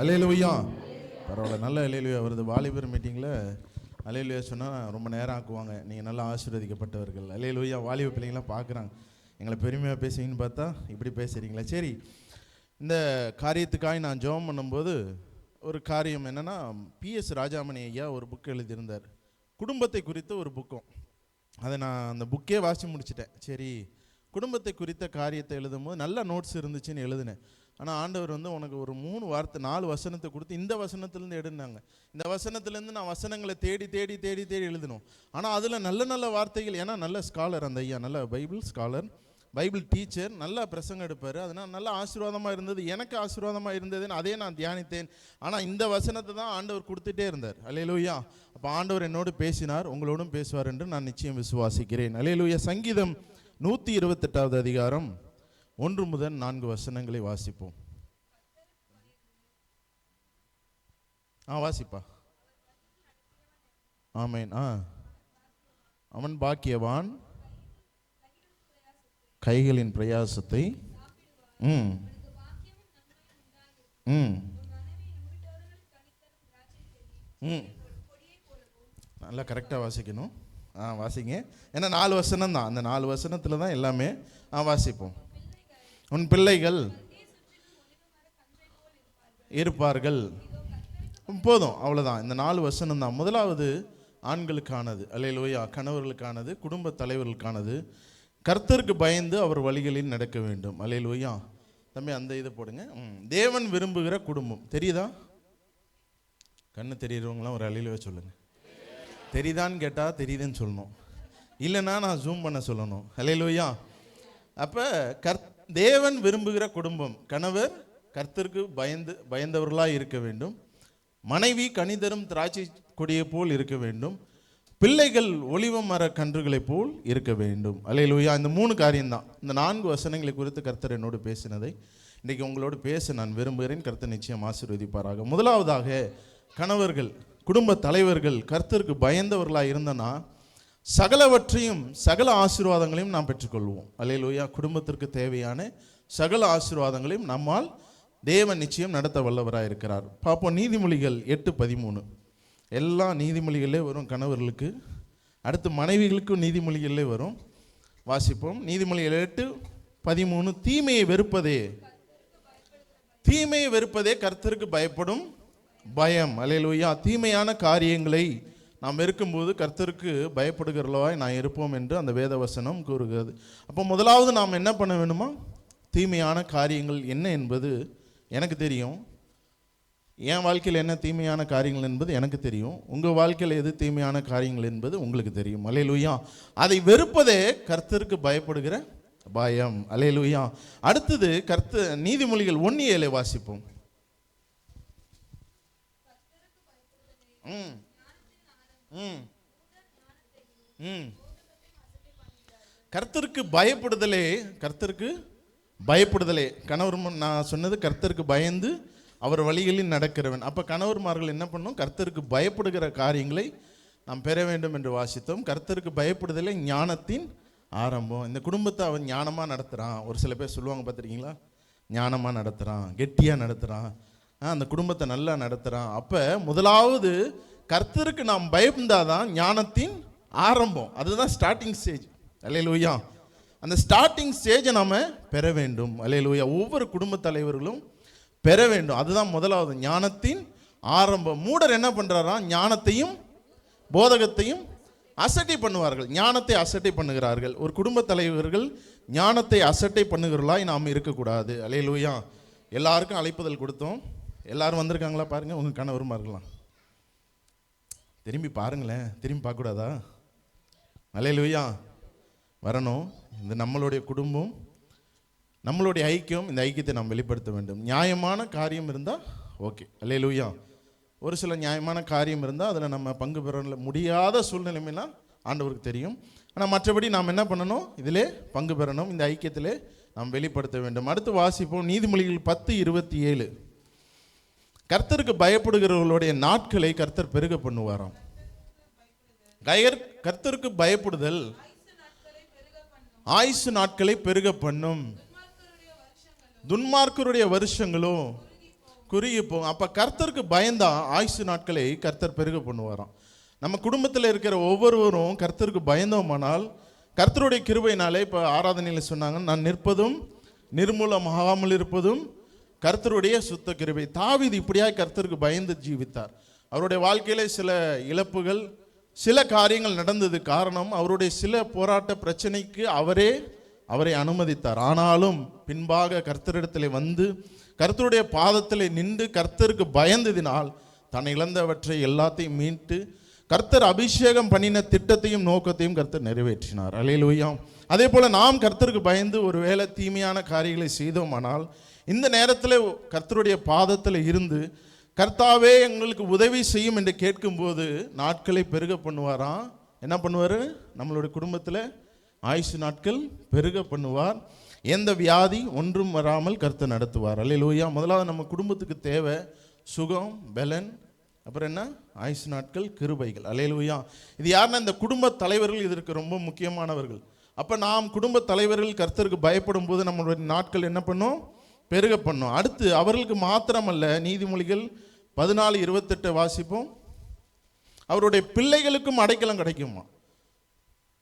அல்லேலூயா. பரவாயில்ல, நல்ல அல்லேலூயா வருது. வாலிபர் மீட்டிங்கில் அல்லேலூயா சொன்னால் ரொம்ப நேரம் ஆக்குவாங்க. நீங்கள் நல்லா ஆசீர்வதிக்கப்பட்டவர்கள். அல்லேலூயா. வாலிப பிள்ளைங்களாம் பார்க்குறாங்க, எங்களை பெருமையாக பேசுவீங்கன்னு பார்த்தா இப்படி பேசுகிறீங்களா? சரி, இந்த காரியத்துக்காக நான் ஜெபம் பண்ணும்போது ஒரு காரியம் என்னென்னா, PS ராஜாமணி ஐயா ஒரு புக் எழுதியிருந்தார், குடும்பத்தை குறித்த ஒரு புக்கும். அதை நான் அந்த புக்கே வாசி முடிச்சிட்டேன். சரி, குடும்பத்தை குறித்த காரியத்தை எழுதும்போது நல்ல நோட்ஸ் இருந்துச்சுன்னு எழுதினேன். ஆனால் ஆண்டவர் உனக்கு ஒரு 3 வார்த்தை 4 வசனத்தை கொடுத்து இந்த வசனத்துலேருந்து எடுனாங்க. இந்த வசனத்துலேருந்து நான் வசனங்களை தேடி தேடி தேடி தேடி எழுதணும். ஆனால் அதில் நல்ல நல்ல வார்த்தைகள், ஏன்னா நல்ல ஸ்காலர் அந்த ஐயா, நல்ல பைபிள் ஸ்காலர், பைபிள் டீச்சர், நல்லா பிரசங்கம் எடுப்பார். அதனால் நல்ல ஆசீர்வாதமாக இருந்தது, எனக்கு ஆசீர்வாதமாக இருந்ததுன்னு அதே நான் தியானித்தேன். ஆனால் இந்த வசனத்தை தான் ஆண்டவர் கொடுத்துட்டே இருந்தார். அல்லேலூயா. அப்போ ஆண்டவர் என்னோடு பேசினார், உங்களோடும் பேசுவார் என்று நான் நிச்சயம் விசுவாசிக்கிறேன். அல்லேலூயா. சங்கீதம் 128வது அதிகாரம் 1 முதல் 4 வசனங்களை வாசிப்போம். வாசிப்பா. ஆமேன். அவன் பாக்கியவான், கைகளின் பிரயாசத்தை நல்லா கரெக்டாக வாசிக்கணும். வாசிங்க. ஏன்னா 4 வசனம் தான், அந்த 4 வசனத்தில் தான் எல்லாமே. வாசிப்போம். உன் பிள்ளைகள் இருப்பார்கள். போதும், அவ்வளோதான். இந்த 4 வசனம் தான். முதலாவது ஆண்களுக்கானது, அல்லேலூயா, கணவர்களுக்கானது, குடும்ப தலைவர்களுக்கானது. கர்த்தருக்கு பயந்து அவர் வழிகளில் நடக்க வேண்டும். அல்லேலூயா. தம்பி அந்த இதை போடுங்க. தேவன் விரும்புகிற குடும்பம். தெரியுதா? கண்ணு தெரியுறவங்களாம் ஒரு அல்லேலூயா சொல்லுங்க. தெரியுதான்னு கேட்டால் தெரியுதுன்னு சொல்லணும், இல்லைன்னா நான் ஜூம் பண்ண சொல்லணும். அல்லேலூயா. அப்போ தேவன் விரும்புகிற குடும்பம். கணவர் கர்த்தருக்கு பயந்தவர்களாக இருக்க வேண்டும். மனைவி கனிதரும் திராட்சை கொடியை போல் இருக்க வேண்டும். பிள்ளைகள் ஒலிவ மர கன்றுகளை போல் இருக்க வேண்டும். அல்லேலூயா. இந்த 3 காரியம்தான். இந்த 4 வசனங்களை குறித்து கர்த்தர் என்னோடு பேசினதை இன்றைக்கி உங்களோடு பேச நான் விரும்புகிறேன். கர்த்தர் நிச்சயம் ஆசீர்வதிப்பாராக. முதலாவதாக, கணவர்கள், குடும்ப தலைவர்கள் கர்த்தருக்கு பயந்தவர்களாக இருந்தனா சகலவற்றையும் சகல ஆசீர்வாதங்களையும் நாம் பெற்றுக்கொள்வோம். அல்லேலூயா. குடும்பத்திற்கு தேவையான சகல ஆசீர்வாதங்களையும் நம்மால் தேவன் நிச்சயம் நடத்த வல்லவராக இருக்கிறார். பார்ப்போம். நீதிமொழிகள் 8:13. எல்லா நீதிமொழிகளே வரும் கணவர்களுக்கு, அடுத்து மனைவிகளுக்கும் நீதிமொழிகளே வரும். வாசிப்போம். நீதிமொழிகள் 8:13. தீமையை வெறுப்பதே கர்த்தருக்கு பயப்படும் பயம். அல்லேலூயா. தீமையான காரியங்களை நாம் இருக்கும்போது கர்த்தருக்கு பயப்படுகிறவர்களாய் நான் இருப்போம் என்று அந்த வேத வசனம் கூறுகிறது. அப்போ முதலாவது நாம் என்ன பண்ண வேணுமா? தீமையான காரியங்கள் என்ன என்பது எனக்கு தெரியும். என் வாழ்க்கையில் என்ன தீமையான காரியங்கள் என்பது எனக்கு தெரியும். உங்கள் வாழ்க்கையில் எது தீமையான காரியங்கள் என்பது உங்களுக்கு தெரியும். அல்லேலூயா. அதை வெறுப்பதே கர்த்தருக்கு பயப்படுகிற பயம். அல்லேலூயா. அடுத்தது நீதிமொழிகள் 1:7 வாசிப்போம். கர்த்தருக்கு பயப்படுதலே கணவர். நான் சொன்னது கர்த்தருக்கு பயந்து அவர் வழிகளில் நடக்கிறவன். அப்போ கணவர்மார்கள் என்ன பண்ணும்? கர்த்தருக்கு பயப்படுகிற காரியங்களை நாம் பெற வேண்டும் என்று வாசித்தோம். கர்த்தருக்கு பயப்படுதலே ஞானத்தின் ஆரம்பம். இந்த குடும்பத்தை அவன் ஞானமாக நடத்துகிறான். ஒரு சில பேர் சொல்லுவாங்க, பார்த்துருக்கீங்களா? ஞானமாக நடத்துகிறான், கெட்டியாக நடத்துகிறான், அந்த குடும்பத்தை நல்லா நடத்துகிறான். அப்போ முதலாவது கர்த்தருக்கு நாம் பயந்தாதான் ஞானத்தின் ஆரம்பம். அதுதான் ஸ்டார்டிங் ஸ்டேஜ். அல்லேலூயா. அந்த ஸ்டார்டிங் ஸ்டேஜை நாம் பெற வேண்டும். அல்லேலூயா. ஒவ்வொரு குடும்ப தலைவர்களும் பெற வேண்டும். அதுதான் முதலாவது, ஞானத்தின் ஆரம்பம். மூடர் என்ன பண்ணுறாரா? ஞானத்தையும் போதகத்தையும் அசட்டை பண்ணுவார்கள், ஞானத்தை அசட்டை பண்ணுகிறார்கள். ஒரு குடும்ப தலைவர்கள் ஞானத்தை அசட்டை பண்ணுகிறவர்களாய் நாம் இருக்கக்கூடாது. அல்லேலூயா. எல்லாருக்கும் அழைப்புதல் கொடுத்தோம். எல்லாரும் வந்திருக்காங்களா பாருங்கள். உங்கள் கணவருமா இருக்கலாம், திரும்பி பாருங்களேன். திரும்பி பார்க்கக்கூடாதா? அல்லேலூயா. வரணும். இந்த நம்மளுடைய குடும்பம், நம்மளுடைய ஐக்கியம், இந்த ஐக்கியத்தை நாம் வெளிப்படுத்த வேண்டும். நியாயமான காரியம் இருந்தால் ஓகே. அல்லேலூயா. ஒரு சில நியாயமான காரியம் இருந்தால் அதில் நம்ம பங்கு பெற முடியாத சூழ்நிலைமைனா ஆண்டவருக்கு தெரியும். ஆனால் மற்றபடி நாம் என்ன பண்ணணும்? இதிலே பங்கு பெறணும், இந்த ஐக்கியத்திலே நாம் வெளிப்படுத்த வேண்டும். அடுத்து வாசிப்போம். நீதிமொழிகள் 10:27. கர்த்தருக்கு பயப்படுகிறவர்களுடைய நாட்களை கர்த்தர் பெருக பண்ணுவாராம். கர்த்தருக்கு பயப்படுதல் ஆயுசு நாட்களை பெருக பண்ணும். துன்மார்க்கருடைய வருஷங்களும் குறுகி போகும். அப்போ கர்த்தருக்கு பயந்தா ஆயுசு நாட்களை கர்த்தர் பெருக பண்ணுவாராம். நம்ம குடும்பத்தில் இருக்கிற ஒவ்வொருவரும் கர்த்தருக்கு பயந்தோமானால் கர்த்தருடைய கிருபையினாலே, இப்போ ஆராதனையில் சொன்னாங்க, நான் நிற்பதும் நிர்மூலமாகாமல் இருப்பதும் கர்த்தருடைய சுத்த கிருபை. தாவீது இப்படியாக கர்த்தருக்கு பயந்து ஜீவித்தார். அவருடைய வாழ்க்கையில சில இழப்புகள், சில காரியங்கள் நடந்தது. காரணம், அவருடைய சில போராட்ட பிரச்சனைக்கு அவரை அனுமதித்தார். ஆனாலும் பின்பாக கர்த்தரிடத்தில் வந்து கர்த்தருடைய பாதத்தில் நின்று கர்த்தருக்கு பயந்ததினால் தான் இழந்தவற்றை எல்லாத்தையும் மீட்டு கர்த்தர் அபிஷேகம் பண்ணின திட்டத்தையும் நோக்கத்தையும் கர்த்தர் நிறைவேற்றினார். அல்லேலூயா. அதே போல நாம் கர்த்தருக்கு பயந்து ஒருவேளை தீமையான காரியங்களை செய்தோமானால் இந்த நேரத்தில் கர்த்தருடைய பாதத்தில் இருந்து கர்த்தாவே எங்களுக்கு உதவி செய்யும் என்று கேட்கும்போது நாட்களை பெருக பண்ணுவாராம். என்ன பண்ணுவார்? நம்மளுடைய குடும்பத்தில் ஆயுசு நாட்கள் பெருக பண்ணுவார். எந்த வியாதி ஒன்றும் வராமல் கர்த்தர் நடத்துவார். அல்லேலூயா. முதலாவது நம்ம குடும்பத்துக்கு தேவை சுகம், பலன், அப்புறம் என்ன? ஆயுசு நாட்கள், கிருபைகள். அல்லேலூயா. இது யாருன்னா இந்த குடும்ப தலைவர்கள் இதற்கு ரொம்ப முக்கியமானவர்கள். அப்போ நாம் குடும்ப தலைவர்கள் கர்த்தருக்கு பயப்படும் போது நம்மளுடைய நாட்கள் என்ன பண்ணும்? பெருக பண்ணும். அடுத்து அவர்களுக்கு மாத்திரமல்ல, நீதிமொழிகள் 14:28 வாசிப்போம். அவருடைய பிள்ளைகளுக்கும் அடைக்கலம் கிடைக்குமா?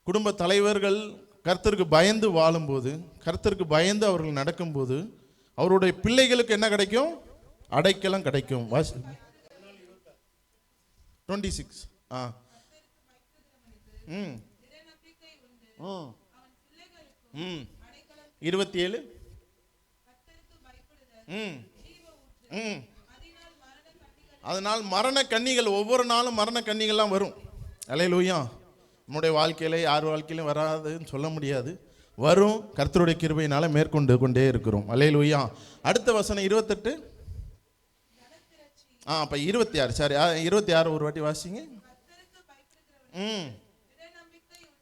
குடும்ப தலைவர்கள் கர்த்தருக்கு பயந்து வாழும்போது, கர்த்தருக்கு பயந்து அவர்கள் நடக்கும்போது அவருடைய பிள்ளைகளுக்கு என்ன கிடைக்கும்? அடைக்கலம் கிடைக்கும். 26 27 அதனால் மரண கன்னிகள், ஒவ்வொரு நாளும் மரண கன்னிகள்லாம் வரும். அல்லேலூயா. நம்முடைய வாழ்க்கையில யார் வாழ்க்கையிலும் வராதுன்னு சொல்ல முடியாது, வரும். கர்த்தருடைய கிருபையினால மேற்கொண்டு கொண்டே இருக்கிறோம். அல்லேலூயா. அடுத்த வசனம் 28. அப்போ 26, சாரி 26 ஒரு வாட்டி வாசிங்க.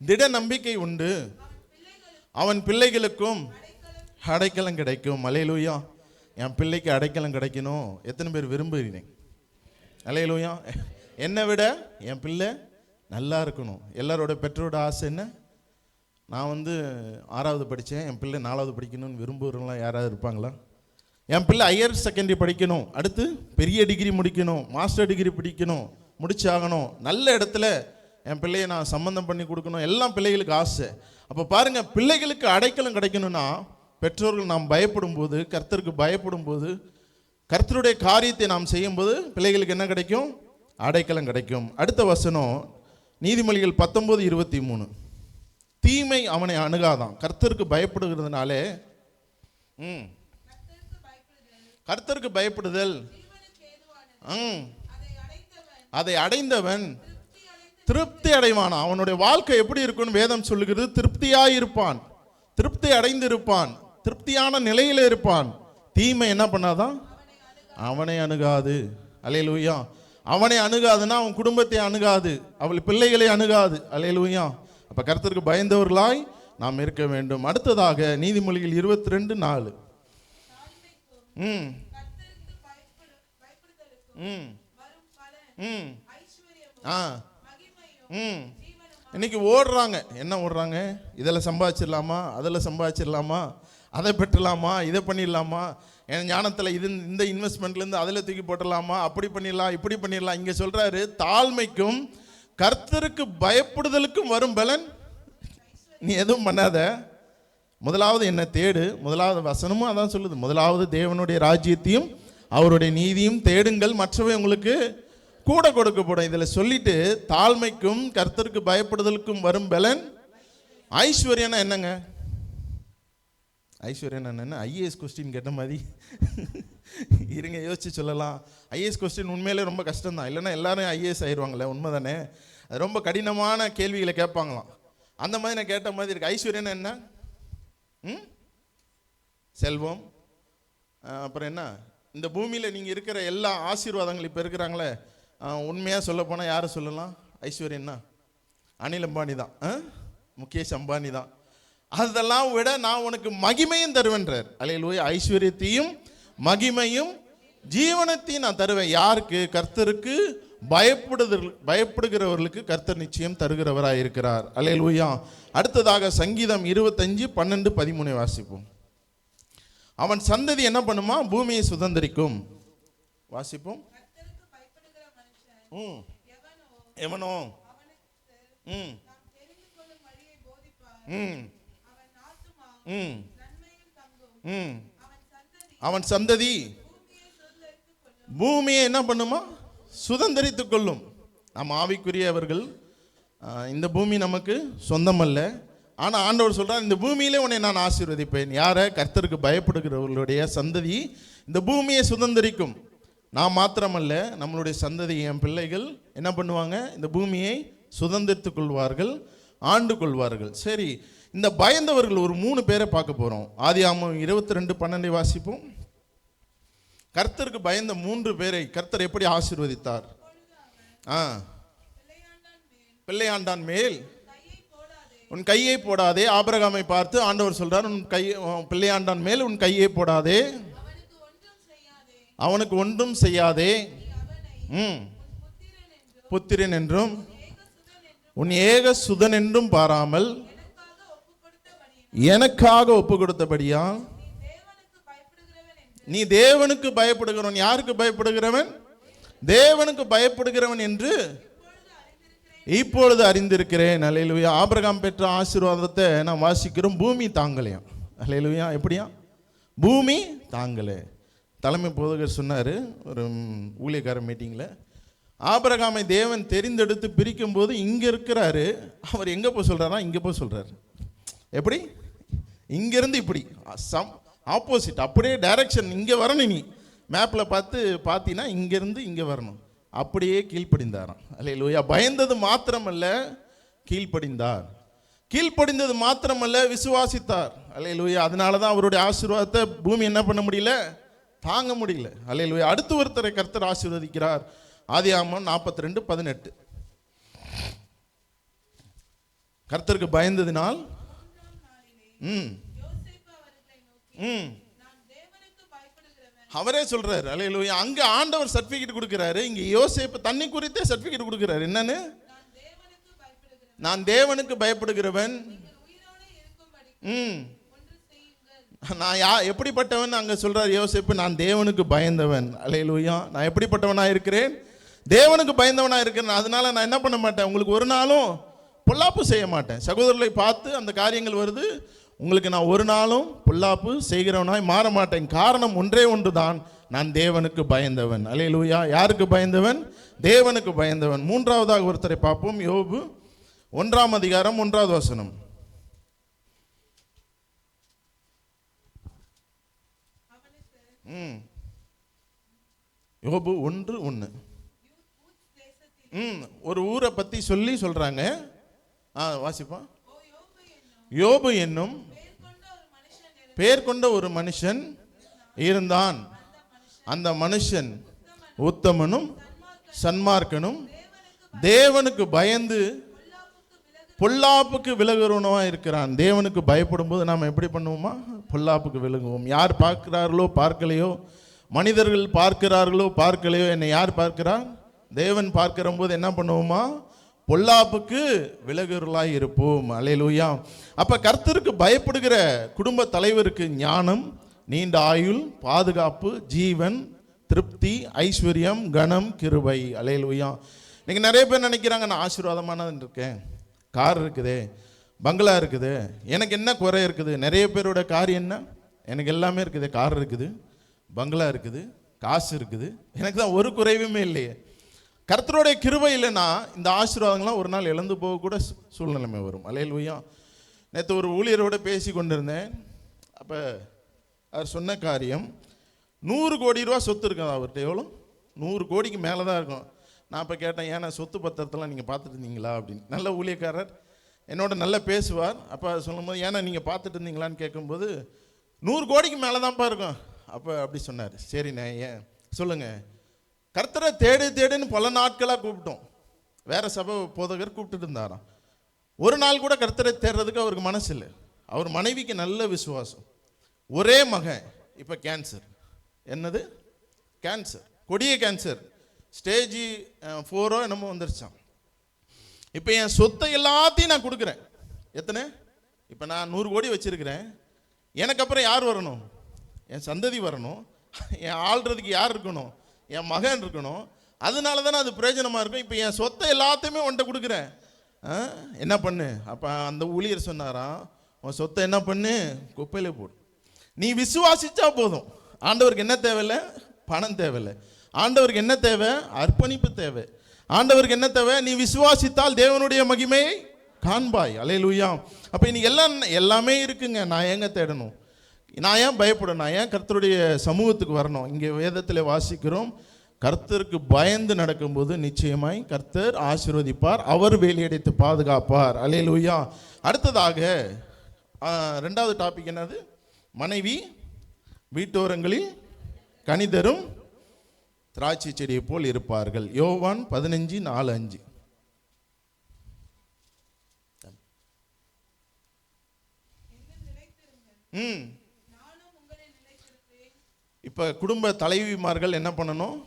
திட நம்பிக்கை உண்டு, அவன் பிள்ளைகளுக்கும் அடைக்கலம் கிடைக்கும். அல்லேலூயா. என் பிள்ளைக்கு அடைக்கலம் கிடைக்கணும். எத்தனை பேர் விரும்புகிறீங்க? அல்லேலூயா. என்னை விட என் பிள்ளை நல்லா இருக்கணும். எல்லாரோட பெற்றோரோட ஆசை என்ன? நான் 6வது படித்தேன், என் பிள்ளை 4வது படிக்கணும்னு விரும்புகிறவங்களாம் யாராவது இருப்பாங்களா? என் பிள்ளை ஹையர் செகண்டரி படிக்கணும், அடுத்து பெரிய டிகிரி முடிக்கணும், மாஸ்டர் டிகிரி படிக்கணும், முடிச்சாகணும், நல்ல இடத்துல என் பிள்ளையை நான் சம்பந்தம் பண்ணி கொடுக்கணும். எல்லாம் பிள்ளைகளுக்கு ஆசை. அப்போ பாருங்கள், பிள்ளைகளுக்கு அடைக்கலம் கிடைக்கணும்னா பெற்றோர்கள் நாம் பயப்படும் போது, கர்த்தருக்கு பயப்படும் போது, கர்த்தருடைய காரியத்தை நாம் செய்யும்போது பிள்ளைகளுக்கு என்ன கிடைக்கும்? அடைக்கலம் கிடைக்கும். அடுத்த வசனம் நீதிமொழிகள் 19:23. தீமை அவனை அணுகாதான். கர்த்தருக்கு பயப்படுகிறதுனாலே, கர்த்தருக்கு பயப்படுதல், அதை அடைந்தவன் திருப்தி அடைவான். அவனுடைய வாழ்க்கை எப்படி இருக்குன்னு வேதம் சொல்லுகிறது. திருப்தியாயிருப்பான், திருப்தி அடைந்திருப்பான், திருப்தியான நிலையில இருப்பான். தீமை என்ன பண்ணாதான்? அவனை அணுகாது. அல்லேலூயா. அவனை அணுகாதுன்னா அவன் குடும்பத்தை அணுகாது, அவள் பிள்ளைகளை அணுகாது. அல்லேலூயா. அப்ப கர்த்தருக்கு பயந்தவர்களாய் நாம் இருக்க வேண்டும். அடுத்ததாக நீதிமொழிகள் 22:4. இன்னைக்கு ஓடுறாங்க. என்ன ஓடுறாங்க? இதில் சம்பாதிச்சிடலாமா, அதில் சம்பாதிச்சிடலாமா, அதை பெற்றலாமா, இதை பண்ணிடலாமா, என் ஞானத்தில் இந்த இன்வெஸ்ட்மெண்ட்லேருந்து அதில் தூக்கி போட்டலாமா, அப்படி பண்ணிடலாம், இப்படி பண்ணிடலாம். இங்கே சொல்கிறாரு, தாழ்மைக்கும் கர்த்தருக்கு பயப்படுதலுக்கும் வரும் பலன். நீ எதுவும் பண்ணாத, முதலாவது என்ன தேடு. முதலாவது வசனமும் அதான் சொல்லுது, முதலாவது தேவனுடைய ராஜ்யத்தையும் அவருடைய நீதியும் தேடுங்கள், மற்றவை உங்களுக்கு கூட கொடுக்கப்படும். இதில் சொல்லிட்டு தாழ்மைக்கும் கர்த்தருக்கு பயப்படுதலுக்கும் வரும் பலன். ஐஸ்வர்யனா என்னங்க? ஐஸ்வர்யனா என்ன? ஐஏஎஸ் கொஸ்டின் கேட்ட மாதிரி இருங்க, யோசிச்சு சொல்லலாம். ஐஏஎஸ் கொஸ்டின் உண்மையிலே ரொம்ப கஷ்டம்தான், இல்லைன்னா எல்லாரும் ஐஏஎஸ் ஆயிடுவாங்களே, உண்மை தானே? அது ரொம்ப கடினமான கேள்விகளை கேட்பாங்களாம். அந்த மாதிரி நான் கேட்ட மாதிரி இருக்கு. ஐஸ்வர்யனா என்ன? செல்வம். அப்புறம் என்ன? இந்த பூமியில் நீங்கள் இருக்கிற எல்லா ஆசீர்வாதங்கள் இப்போ இருக்கிறாங்களே, உண்மையாக சொல்ல போனால் யாரை சொல்லலாம்? ஐஸ்வர்யன்னா அனில் அம்பானி தான், முகேஷ் அம்பானி தான். அதெல்லாம் விட நான் உனக்கு மகிமையும் தருவேன்றார். அல்லேலூயா. ஐஸ்வர்யத்தையும் மகிமையும் ஜீவனத்தையும் நான் தருவேன். யாருக்கு? கர்த்தருக்கு பயப்படுகிறவர்களுக்கு கர்த்தர் நிச்சயம் தருகிறவராக இருக்கிறார். அல்லேலூயா. அடுத்ததாக சங்கீதம் 25:12-13 வாசிப்போம். அவன் சந்ததி என்ன பண்ணுமா? பூமியை சுதந்தரிக்கும். வாசிப்போம். எவனோ அவன் சந்ததி பூமியை என்ன பண்ணுமா? சுதந்தரித்துக் கொள்ளும். நாம் ஆவிக்குரியவர்கள், இந்த பூமி நமக்கு சொந்தமல்ல. ஆனால் ஆண்டவர் சொல்றார், இந்த பூமியிலே உன்னை நான் ஆசீர்வதிப்பேன். யாரை? கர்த்தருக்கு பயப்படுகிறவர்களுடைய சந்ததி இந்த பூமியை சுதந்தரிக்கும். நான் மாத்திரமல்ல, நம்மளுடைய சந்ததி, என் பிள்ளைகள் என்ன பண்ணுவாங்க? இந்த பூமியை சுதந்திரித்துக் கொள்வார்கள், ஆண்டு கொள்வார்கள். சரி, இந்த பயந்தவர்கள் ஒரு 3 பேரை பார்க்க போகிறோம். ஆதியாகமம் 22:12 வாசிப்போம். கர்த்தருக்கு பயந்த 3 பேரை கர்த்தர் எப்படி ஆசீர்வதித்தார்? பிள்ளையாண்டான் மேல் உன் கையை போடாதே. ஆபிரகாமை பார்த்து ஆண்டவர் சொல்றார், உன் பிள்ளையாண்டான் மேல் உன் கையை போடாதே, அவனுக்கு ஒன்றும் செய்யாதே, புத்திரன் என்றும் உன் ஏக சுதன் என்றும் பாராமல் எனக்காக ஒப்பு கொடுத்தபடியா நீ தேவனுக்கு பயப்படுகிறவன். யாருக்கு பயப்படுகிறவன்? தேவனுக்கு பயப்படுகிறவன் என்று இப்பொழுது அறிந்திருக்கிறேன். அல்லேலூயா. ஆபிரகாம் பெற்ற ஆசீர்வாதத்தை நாம் வாசிக்கிறோம். பூமி தாங்கலையாம். அல்லேலூயா. எப்படியா? பூமி தாங்கலை. தலைமை போதகர் சொன்னார் ஒரு ஊழியக்கார மீட்டிங்கில், ஆபிரகாமை தேவன் தெரிந்தெடுத்து பிரிக்கும் போது இங்கே இருக்கிறாரு, அவர் எங்கே போய் சொல்கிறாரா? இங்கே போய் சொல்கிறார். எப்படி? இங்கேருந்து இப்படி ஆப்போசிட், அப்படியே டைரக்ஷன் இங்கே வரணும். நீ மேப்பில் பார்த்தீங்கன்னா இங்கேருந்து இங்கே வரணும். அப்படியே கீழ்ப்படிந்தாராம். அல்லேலூயா. பயந்தது மாத்திரமல்ல, கீழ்ப்படிந்தார். கீழ்ப்படிந்தது மாத்திரமல்ல, விசுவாசித்தார். அல்லேலூயா. அதனால தான் அவருடைய ஆசீர்வாதத்தை பூமி என்ன பண்ண முடியல? தாங்க முடியல. அல்லேலூயா. அடுத்து ஒருத்தரை கர்த்தர் ஆசீர்வதிக்கிறார். ஆதியாகமம் 42:18. கர்த்தருக்கு பயந்ததினால் அவரே சொல்றாரு. அல்லேலூயா. அங்க ஆண்டவர் சர்டிபிகேட் கொடுக்கிறாரு, இங்க யோசேப்பு தண்ணி குறித்தே சர்டிபிகேட் கொடுக்கிறாரு. என்னன்னு? நான் தேவனுக்கு பயப்படுகிறவன். நான் எப்படிப்பட்டவன் அங்க சொல்றாரு யோசேப்பு? நான் தேவனுக்கு பயந்தவன். அல்லேலூயா. நான் எப்படிப்பட்டவனா இருக்கிறேன்? தேவனுக்கு பயந்தவனா இருக்கிறேன். அதனால நான் என்ன பண்ண மாட்டேன்? உங்களுக்கு ஒரு நாளும் பொல்லாப்பு செய்ய மாட்டேன். சகோதரர்களை பார்த்து அந்த காரியங்கள் வருது, உங்களுக்கு நான் ஒரு நாளும் பொல்லாப்பு செய்கிறவனாய் மாற மாட்டேன். காரணம் ஒன்றே ஒன்று தான், நான் தேவனுக்கு பயந்தவன். அல்லேலூயா. யாருக்கு பயந்தவன்? தேவனுக்கு பயந்தவன். 3வதாக ஒருத்தரை பார்ப்போம். யோபு 1:1 யோபு 1:1. ஒரு ஊரை பத்தி சொல்றாங்க. வாசிப்பா. யோபு என்னும் பெயர் கொண்ட ஒரு மனுஷன் இருந்தான். அந்த மனுஷன் உத்தமனும் சன்மார்க்கனும் தேவனுக்கு பயந்து பொல்லாப்புக்கு விலகுறவனவா இருக்கிறான். தேவனுக்கு பயப்படும் போது நாம் எப்படி பண்ணுவோமா? பொல்லாப்புக்கு விலகுவோம். யார் பார்க்கிறார்களோ பார்க்கலையோ, மனிதர்கள் பார்க்கிறார்களோ பார்க்கலையோ, என்னை யார் பார்க்கிறார்? தேவன் பார்க்கிற போது என்ன பண்ணுவோமா? பொல்லாப்புக்கு விலகுறலாய் இருப்போம். அல்லேலூயா. அப்ப கர்த்தருக்கு பயப்படுகிற குடும்ப தலைவருக்கு ஞானம், நீண்ட ஆயுள், பாதுகாப்பு, ஜீவன், திருப்தி, ஐஸ்வர்யம், கனம், கிருபை. அல்லேலூயா. நீங்க நிறைய பேர் நினைக்கிறாங்க, நான் ஆசீர்வாதமானது இருக்கேன், கார் இருக்குது, பங்களா இருக்குது, எனக்கு என்ன குறை இருக்குது? நிறைய பேரோட காரியம் என்ன? எனக்கு எல்லாமே இருக்குது, கார் இருக்குது, பங்களா இருக்குது, காசு இருக்குது, எனக்கு தான் ஒரு குறைவுமே இல்லையே. கர்த்தருடைய கிருபை இல்லைன்னா இந்த ஆசீர்வாதங்கள்லாம் ஒரு நாள் இழந்து போகக்கூட சூழ்நிலைமை வரும். அல்லேலூயா. நேற்று ஒரு ஊழியரோடு பேசி கொண்டிருந்தேன். அப்போ அவர் சொன்ன காரியம், 100 கோடி ரூபா சொத்து இருக்கும் அவர்கிட்ட. எவ்வளோ? 100 கோடிக்கு மேலே தான் இருக்கும். நான் இப்போ கேட்டேன், ஏன்னா சொத்து பத்திரத்தெல்லாம் நீங்கள் பார்த்துட்டு இருந்தீங்களா அப்படின்னு. நல்ல ஊழியக்காரர், என்னோட நல்லா பேசுவார். அப்போ சொல்லும்போது, ஏன்னா நீங்கள் பார்த்துட்டு இருந்தீங்களான்னு கேட்கும்போது, 100 கோடிக்கு மேலே தான்ப்பா இருக்கும். அப்போ அப்படி சொன்னார். சரிண்ணே, ஏன் சொல்லுங்கள். கர்த்தரை தேடுன்னு பல நாட்களாக கூப்பிட்டோம். வேற சபை போதகர் கூப்பிட்டு இருந்தாராம். ஒரு நாள் கூட கர்த்தரை தேடுறதுக்கு அவருக்கு மனசு இல்லை. அவர் மனைவிக்கு நல்ல விசுவாசம். ஒரே மகன், இப்போ கேன்சர். என்னது? கேன்சர், கொடிய கேன்சர், ஸ்டேஜ் 4 என்னமோ வந்துருச்சான். இப்போ என் சொத்தை எல்லாத்தையும் நான் கொடுக்குறேன். எத்தனை? இப்போ நான் 100 கோடி வச்சிருக்கிறேன். எனக்கு அப்புறம் யார் வரணும்? என் சந்ததி வரணும். என் ஆள்றதுக்கு யார் இருக்கணும்? என் மகன் இருக்கணும். அதனால தானே அது பிரயோஜனமாக இருக்கும். இப்போ என் சொத்தை எல்லாத்தையுமே உன்கிட்ட கொடுக்குறேன், என்ன பண்ணு. அப்போ அந்த ஊழியர் சொன்னாராம், உன் சொத்தை என்ன பண்ணு, குப்பையில் போடு. நீ விசுவாசிச்சா போதும். ஆண்டவருக்கு என்ன தேவையில்லை? பணம் தேவையில்லை. ஆண்டவருக்கு என்ன தேவை? அர்ப்பணிப்பு தேவை. ஆண்டவருக்கு என்ன தேவை? நீ விசுவாசித்தால் தேவனுடைய மகிமையை காண்பாய். அல்லேலூயா. அப்போ இன்னைக்கு எல்லாமே இருக்குங்க. நான் ஏங்க தேடணும்? நான் ஏன் பயப்படணும்? நான் ஏன் கர்த்தருடைய சமூகத்துக்கு வரணும்? இங்கே வேதத்தில் வாசிக்கிறோம், கர்த்தருக்கு பயந்து நடக்கும்போது நிச்சயமாய் கர்த்தர் ஆசீர்வதிப்பார், அவர் வேலையடைத்து பாதுகாப்பார். அல்லேலூயா. அடுத்ததாக ரெண்டாவது டாபிக் என்னது? மனைவி வீட்டோரங்களில் கனிதரும் திராட்சை செடியை போல் இருப்பார்கள். யோவான் 15:4-5. இப்போ குடும்ப தலைவிமார்கள் என்ன பண்ணணும்?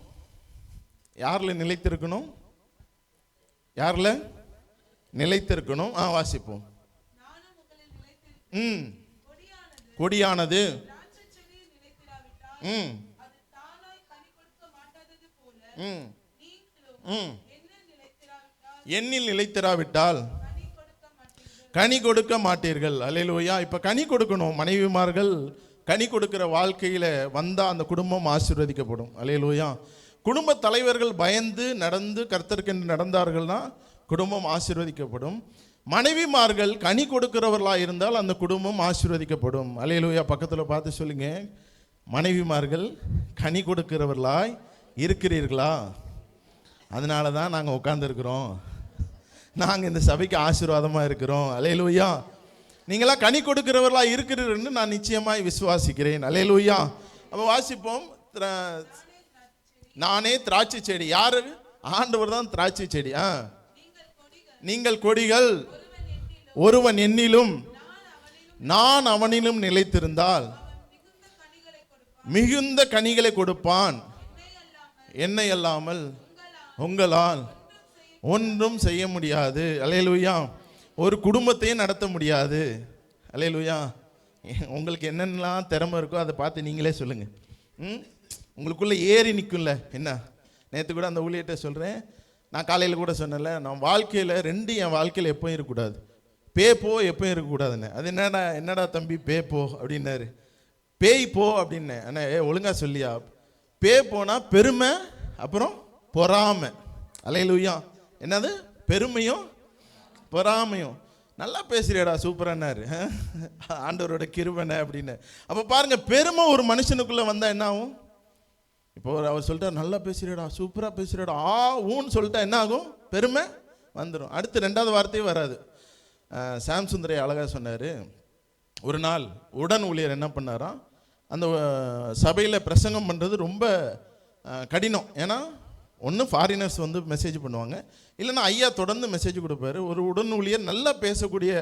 யாரில் நிலைத்திருக்கணும்? யாரில் நிலைத்திருக்கணும்? வாசிப்போம். கொடியானது எண்ணில் நிலைத்திராவிட்டால் கனி கொடுக்க மாட்டீர்கள். அல்லேலூயா. இப்போ கனி கொடுக்கணும். மனைவிமார்கள் கனி கொடுக்கிற வாழ்க்கையில் வந்தால் அந்த குடும்பம் ஆசீர்வதிக்கப்படும். அல்லேலூயா. குடும்ப தலைவர்கள் பயந்து நடந்து கர்த்தருக்கு நடந்தார்கள்னா குடும்பம் ஆசீர்வதிக்கப்படும். மனைவிமார்கள் கனி கொடுக்கிறவர்களாக இருந்தால் அந்த குடும்பம் ஆசீர்வதிக்கப்படும். அல்லேலூயா. பக்கத்தில் பார்த்து சொல்லுங்க, மனைவிமார்கள் கனி கொடுக்கிறவர்களாய் இருக்கிறீர்களா? அதனால தான் நாங்கள் உட்கார்ந்துருக்கிறோம். நாங்கள் இந்த சபைக்கு ஆசீர்வாதமாக இருக்கிறோம். அல்லேலூயா. நீங்களாம் கனி கொடுக்கிறவர்களாக இருக்கிறீர்கள் நான் நிச்சயமாய் விசுவாசிக்கிறேன். அல்லேலூயா. அப்போ வாசிப்போம். நானே திராட்சை செடி. யாரு? ஆண்டவர் தான் திராட்சை செடி. நீங்கள் கொடிகள், ஒருவன் என்னிலும் நான் அவனிலும் நிலைத்திருந்தால் மிகுந்த கனிகளை கொடுப்பான். என்னை அல்லாமல் உங்களால் ஒன்றும் செய்ய முடியாது. அல்லேலூயா. ஒரு குடும்பத்தையும் நடத்த முடியாது. அல்லேலூயா. உங்களுக்கு என்னென்னலாம் திறமை இருக்கோ அதை பார்த்து நீங்களே சொல்லுங்க. உங்களுக்குள்ள ஏறி நிற்கும்ல. என்ன, நேற்று கூட அந்த ஊழியர்கிட்ட சொல்கிறேன், நான் காலையில் கூட சொன்னேன்ல, நான் வாழ்க்கையில் என் வாழ்க்கையில் எப்போயும் இருக்கக்கூடாது. போ எப்போயும் இருக்கக்கூடாதுன்னு. அது என்னடா தம்பி போ அப்படின்னாரு. பேய் போ அப்படின்னேன். அண்ணா ஒழுங்காக சொல்லியா? போனால் பெருமை, அப்புறம் பொறாமை. அல்லேலூயா. என்னது? பெருமையும் பொறாமையும். நல்லா பேசுறியடா, சூப்பரானாரு, ஆண்டவரோட கிருபனை அப்படின்னு. அப்போ பாருங்க, பெருமை ஒரு மனுஷனுக்குள்ளே வந்தால் என்ன ஆகும்? இப்போ அவர் சொல்லிட்டார், நல்லா பேசுறியடா, சூப்பராக பேசுறியடா, ஊன்னு சொல்லிட்டா என்ன ஆகும்? பெருமை வந்துடும். அடுத்து ரெண்டாவது வார்த்தையே வராது. சாம் சுந்தரை அழகாக சொன்னார். ஒரு நாள் உடன் ஊழியர் என்ன பண்ணாராம், அந்த சபையில் பிரசங்கம் பண்ணுறது ரொம்ப கடினம். ஏன்னா ஒன்று ஃபாரினர்ஸ் வந்து மெசேஜ் பண்ணுவாங்க, இல்லைன்னா ஐயா தொடர்ந்து மெசேஜ் கொடுப்பாரு. ஒரு உடன் ஊழியர் நல்லா பேசக்கூடிய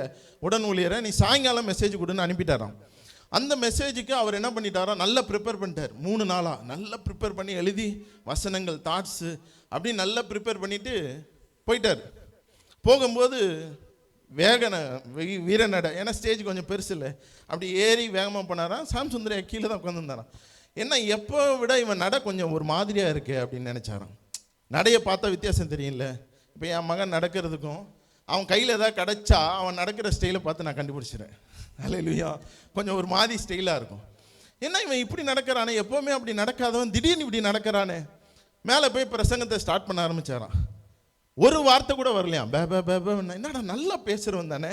உடன் ஊழியரை நீ சாயங்காலம் மெசேஜ் கொடுன்னு அனுப்பிட்டாராம். அந்த மெசேஜுக்கு அவர் என்ன பண்ணிட்டாரோ, நல்லா ப்ரிப்பேர் பண்ணிட்டார். 3 நாளாக நல்லா ப்ரிப்பேர் பண்ணி எழுதி வசனங்கள், தாட்ஸு அப்படி நல்லா ப்ரிப்பேர் பண்ணிவிட்டு போயிட்டார். போகும்போது வீரநடை, ஏன்னா ஸ்டேஜ் கொஞ்சம் பெருசு இல்லை, அப்படி ஏறி வேகமாக போனாராம். சாம் சுந்தரையா கீழே தான் உட்காந்துருந்தாராம். என்ன எப்போ விட இவன் நடை கொஞ்சம் ஒரு மாதிரியாக இருக்கு அப்படின்னு நினச்சாராம். நடையை பார்த்தா வித்தியாசம் தெரியும்ல. இப்போ என் மகன் நடக்கிறதுக்கும் அவன் கையில் ஏதாவது கிடச்சா அவன் நடக்கிற ஸ்டைலை பார்த்து நான் கண்டுபிடிச்சிடுறேன். அல்லேலூயா. கொஞ்சம் ஒரு மாதிரி ஸ்டைலாக இருக்கும். என்ன இவன் இப்படி நடக்கிறானே, எப்போவுமே அப்படி நடக்காதவன் திடீர்னு இப்படி நடக்கிறானே. மேலே போய் பிரசங்கத்தை ஸ்டார்ட் பண்ண ஆரம்பிச்சாரான். ஒரு வார்த்தை கூட வரலையா. என்னடா நல்லா பேசுகிறவன் தானே,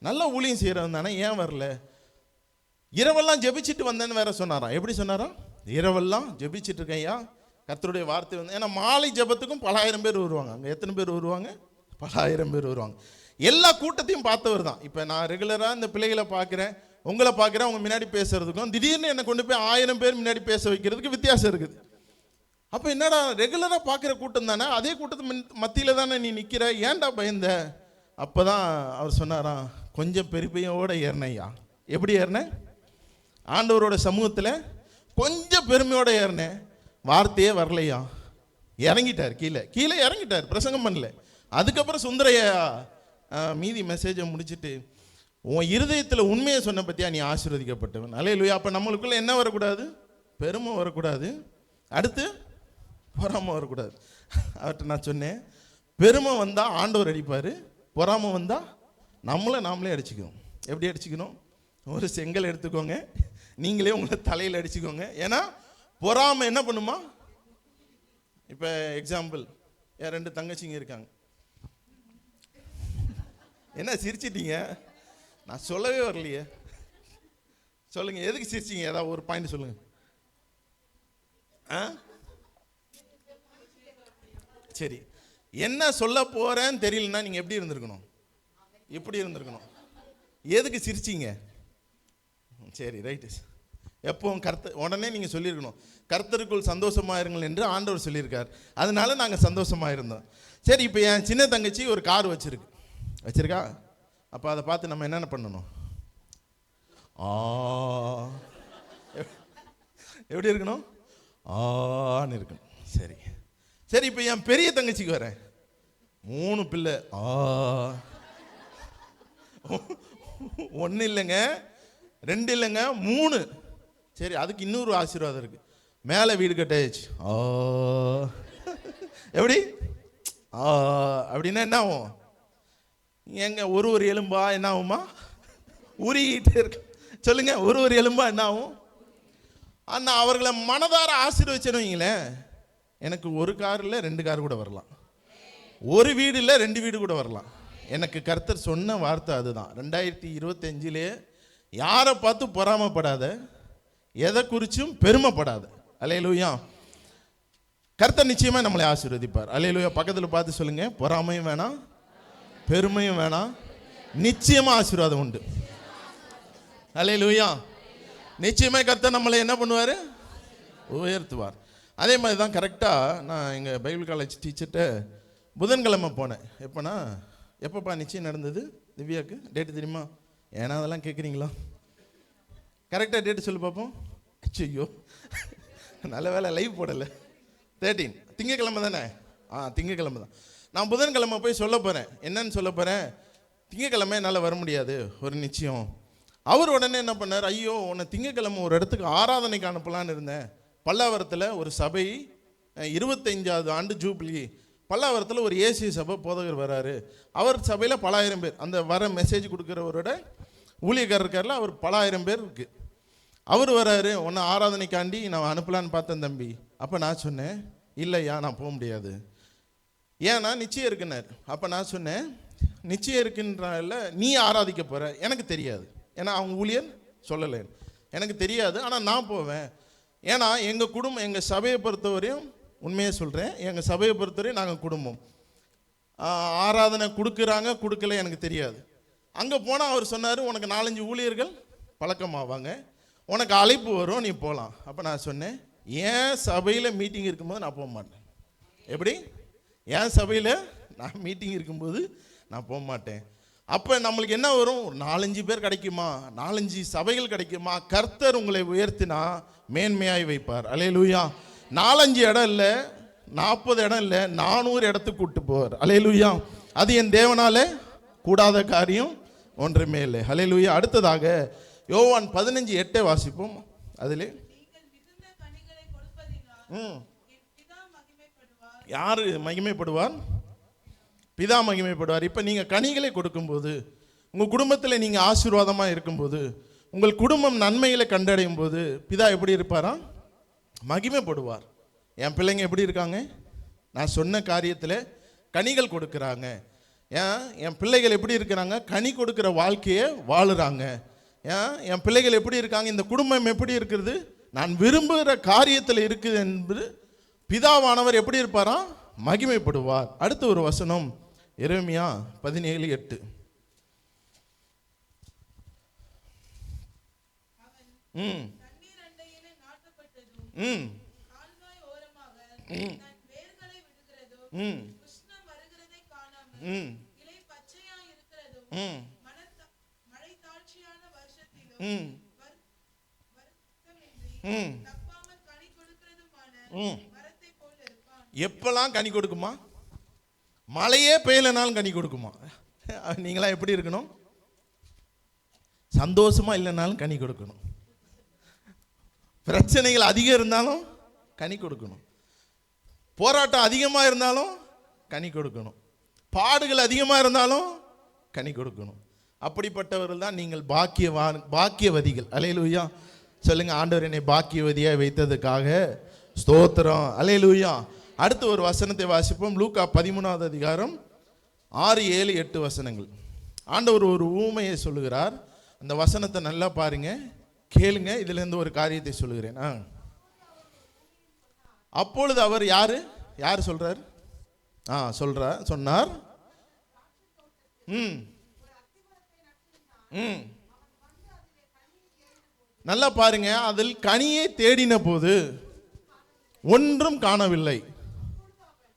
நல்லா ஊழியம் செய்கிறவன் தானே, ஏன் வரல? இரவெல்லாம் ஜெபிச்சுட்டு வந்தேன்னு வேற சொன்னாராம். எப்படி சொன்னாராம்? இரவெல்லாம் ஜெபிச்சுட்டு இருக்கேன் ஐயா, கர்த்தருடைய வார்த்தை வந்து. ஏன்னா மாலை ஜெபத்துக்கும் பல ஆயிரம் பேர் வருவாங்க. அங்கே எத்தனை பேர் வருவாங்க? பல ஆயிரம் பேர் வருவாங்க. எல்லா கூட்டத்தையும் பார்த்தவர் தான். இப்போ நான் ரெகுலராக இந்த பிள்ளைகளை பார்க்குறேன், உங்களை பார்க்குறேன், அவங்க முன்னாடி பேசுறதுக்கும் திடீர்னு என்னை கொண்டு போய் 1000 பேர் முன்னாடி பேச வைக்கிறதுக்கு வித்தியாசம் இருக்குது. அப்போ என்னடா, ரெகுலராக பார்க்குற கூட்டம் தானே, அதே கூட்டத்து மத்தியில் தானே நீ நிற்கிற, ஏன்டா பயந்த? அப்போ தான் அவர் சொன்னாராம், கொஞ்சம் பெருமையோடு ஏறினையா. எப்படி ஏறினேன்? ஆண்டவரோட சமூகத்தில் கொஞ்சம் பெருமையோடு ஏறினேன். வார்த்தையே வரலையா, இறங்கிட்டார், கீழே இறங்கிட்டார், பிரசங்கம் பண்ணல. அதுக்கப்புறம் சுந்தரையா மீதி மெசேஜை முடிச்சுட்டு, உன் இருதயத்தில் உண்மையை சொன்ன பற்றியா நீ ஆசீர்வதிக்கப்பட்டவன். அல்லேலூயா. அப்போ நம்மளுக்குள்ள என்ன வரக்கூடாது? பெருமை வரக்கூடாது. அடுத்து பொறாமை வரக்கூடாது. அவர்கிட்ட நான் சொன்னேன், பெருமை வந்தால் ஆண்டவர் அடிப்பார், பொறாமை வந்தால் நாமளே அடிச்சுக்கணும். எப்படி அடிச்சுக்கணும்? ஒரு செங்கல் எடுத்துக்கோங்க, நீங்களே உங்களை தலையில் அடிச்சுக்கோங்க. ஏன்னா பொறாமை என்ன பண்ணுமா? இப்போ எக்ஸாம்பிள், என் 2 தங்கச்சிங்க இருக்காங்க. என்ன சிரிச்சிட்டீங்க? நான் சொல்லவே வரலையே. சொல்லுங்க, எதுக்கு சிரிச்சிங்க? ஏதாவது ஒரு பாயிண்ட் சொல்லுங்க. சரி, என்ன சொல்ல போறேன்னு தெரியலன்னா நீங்க எப்படி இருந்திருக்கணும்? இப்படி இருந்திருக்கணும். எதுக்கு சிரிச்சிங்க? சரி, ரைட்டு. எப்பவும் உடனே நீங்கள் சொல்லியிருக்கணும், கர்த்தருக்குள் சந்தோஷமா இருங்கள் என்று ஆண்டவர் சொல்லியிருக்கார், அதனால நாங்கள் சந்தோஷமா இருந்தோம். சரி, இப்போ என் சின்ன தங்கச்சி ஒரு கார் வச்சிருக்கா. அப்போ அதை பார்த்து நம்ம என்னென்ன பண்ணணும்? எப்படி இருக்கணும்? ஆன்னு இருக்கணும். சரி சரி, இப்போ என் பெரிய தங்கச்சிக்கு வரேன், 3 பிள்ளை. 1 இல்லைங்க, 2 இல்லைங்க, 3. சரி, அதுக்கு இன்னொரு ஆசீர்வாதம் இருக்கு. மேலே வீடு கட்டாச்சு. எப்படி? அப்படின்னா என்ன ஆகும்? எங்க ஒரு எலும்பா என்ன ஆகுமா? உருகிட்டே இருக்கு. சொல்லுங்க, ஒரு எலும்பா என்ன ஆகும்? அண்ணா அவர்களை மனதார ஆசீர்வதிச்சேன்னு வைங்களேன், எனக்கு 1 கார் இல்லை 2 கார் கூட வரலாம், 1 வீடு இல்லை 2 வீடு கூட வரலாம். எனக்கு கர்த்தர் சொன்ன வார்த்தை அதுதான். 2025 யாரை பார்த்து பொறாமப்படாத, எதை குறிச்சும் பெருமைப்படாத. அல்லேலூயா. கர்த்தர் நிச்சயமா நம்மளை ஆசீர்வதிப்பார். அல்லேலூயா. பக்கத்தில் பார்த்து சொல்லுங்க, பொறாமையும் வேணாம், பெருமையும் வேணாம், நிச்சயமா ஆசீர்வாதம் உண்டு. அல்லேலூயா. நிச்சயமா கர்த்தர் நம்மளை என்ன பண்ணுவார்? உயர்த்துவார். அதே மாதிரி தான் கரெக்டாக நான் எங்கள் பைபிள் காலேஜ் டீச்சர்கிட்ட புதன்கிழமை போனேன். எப்பப்பா நிச்சயம் நடந்தது திவ்யாவுக்கு? டேட்டு தெரியுமா? ஏன்னா அதெல்லாம் கேட்குறீங்களா? கரெக்டாக டேட்டு சொல்லி பார்ப்போம். ஐயோ, நல்ல வேலை லைவ் போடலை. 13 திங்கக்கிழமை தானே? திங்கக்கிழமை தான். நான் புதன்கிழமை போய் சொல்ல போகிறேன். என்னன்னு சொல்ல போகிறேன்? திங்கக்கிழமை என்னால் வர முடியாது, ஒரு நிச்சயம். அவர் உடனே என்ன பண்ணார்? ஐயோ, உன்னை திங்கக்கிழமை ஒரு இடத்துக்கு ஆராதனைக்கு அனுப்பலான்னு இருந்தேன். பல்லாவரத்தில் ஒரு சபை 25வது ஆண்டு ஜூப்ளி. பல்லாவரத்தில் ஒரு ஏசி சபை போதகர் வராரு. அவர் சபையில் பல ஆயிரம் பேர், அந்த வர மெசேஜ் கொடுக்குறவரோட ஊழியக்காரர் இருக்கார்ல, அவர் பல ஆயிரம் பேர் இருக்கு. அவர் வராரு, உன்னை ஆராதனைக்காண்டி நான் அனுப்பலான்னு பார்த்தேன் தம்பி. அப்போ நான் சொன்னேன், இல்லையா நான் போக முடியாது, ஏன்னா நிச்சயம் இருக்குன்னார். அப்போ நான் சொன்னேன், நிச்சயம் இருக்குன்றால நீ ஆராதிக்க போகிற, எனக்கு தெரியாது, ஏன்னா அவங்க ஊழியர் சொல்லலை, எனக்கு தெரியாது, ஆனால் நான் போவேன். ஏன்னா எங்கள் குடும்பம், எங்கள் சபையை பொறுத்தவரையும் உண்மையாக சொல்கிறேன், எங்கள் சபையை பொறுத்தவரையும் நாங்கள் குடும்பம். ஆராதனை கொடுக்குறாங்க கொடுக்கல எனக்கு தெரியாது. அங்கே போனால் அவர் சொன்னார், உனக்கு 4-5 ஊழியர்கள் பழக்கமாவாங்க, உனக்கு அழைப்பு வரும், நீ போகலாம். அப்போ நான் சொன்னேன், என் சபையில் மீட்டிங் இருக்கும்போது நான் போக மாட்டேன். எப்படி? என் சபையில் நான் மீட்டிங் இருக்கும்போது நான் போக மாட்டேன். அப்போ நம்மளுக்கு என்ன வரும்? 4-5 பேர் கிடைக்குமா, 4-5 சபைகள் கிடைக்குமா? கர்த்தர் உங்களை உயர்த்தினா மேன்மையாய் வைப்பார். அல்லேலூயா. 4-5 இடம் இல்லை, 40 இடம் இல்லை, 400 இடத்துக்கு கூட்டு போவார். அல்லேலூயா. அது என் தேவனாலே கூடாத காரியம் ஒன்றுமே இல்லை. அல்லேலூயா. அடுத்ததாக யோவான் 15:8 வாசிப்போம். அதிலே யாரு மகிமைப்படுவார்? பிதா மகிமைப்படுவார். இப்போ நீங்கள் கனிகளை கொடுக்கும்போது, உங்கள் குடும்பத்தில் நீங்கள் ஆசீர்வாதமாக இருக்கும்போது, உங்கள் குடும்பம் நன்மைகளை கண்டடையும் போது பிதா எப்படி இருப்பாரா? மகிமைப்படுவார். என் பிள்ளைங்க எப்படி இருக்காங்க? நான் சொன்ன காரியத்தில் கனிகள் கொடுக்குறாங்க. என் பிள்ளைகள் எப்படி இருக்கிறாங்க? கனி கொடுக்குற வாழ்க்கையை வாழுறாங்க. என் பிள்ளைகள் எப்படி இருக்காங்க? இந்த குடும்பம் எப்படி இருக்கிறது? நான் விரும்புகிற காரியத்தில் இருக்குது என்பது பிதாவானவர் எப்படி இருப்பாரா? மகிமைப்படுவார். அடுத்த ஒரு வசனம் எரேமியா 17:8. எப்பெல்லாம் கனி கொடுக்குமா? மழையே பெய்யலனாலும் கனி கொடுக்குமா? நீங்களா எப்படி இருக்கணும்? சந்தோஷமா இல்லைனாலும் கனி கொடுக்கணும். பிரச்சனைகள் அதிகம் இருந்தாலும் கனி கொடுக்கணும். போராட்டம் அதிகமாக இருந்தாலும் கனி கொடுக்கணும், பாடுகள் அதிகமாக இருந்தாலும் கனி கொடுக்கணும். அப்படிப்பட்டவர்கள் தான் நீங்கள் பாக்கியவதிகள். அல்லேலூயா சொல்லுங்க. ஆண்டவர் என்னை பாக்கியவதியாக வைத்ததுக்காக ஸ்தோத்திரம். அல்லேலூயா. அடுத்து ஒரு வசனத்தை வாசிப்போம். லூக்கா 13வது அதிகாரம் 6, 7, 8 வசனங்கள். ஆண்டவர் ஒரு ஊமையை சொல்லுகிறார். அந்த வசனத்தை நல்லா பாருங்க, கேளுங்க. இதுல இருந்து ஒரு காரியத்தை சொல்லுகிறேன். அப்பொழுது அவர் யாரு சொல்றார்? சொன்னார். நல்லா பாருங்க. அதில் கனியை தேடின போது ஒன்றும் காணவில்லை.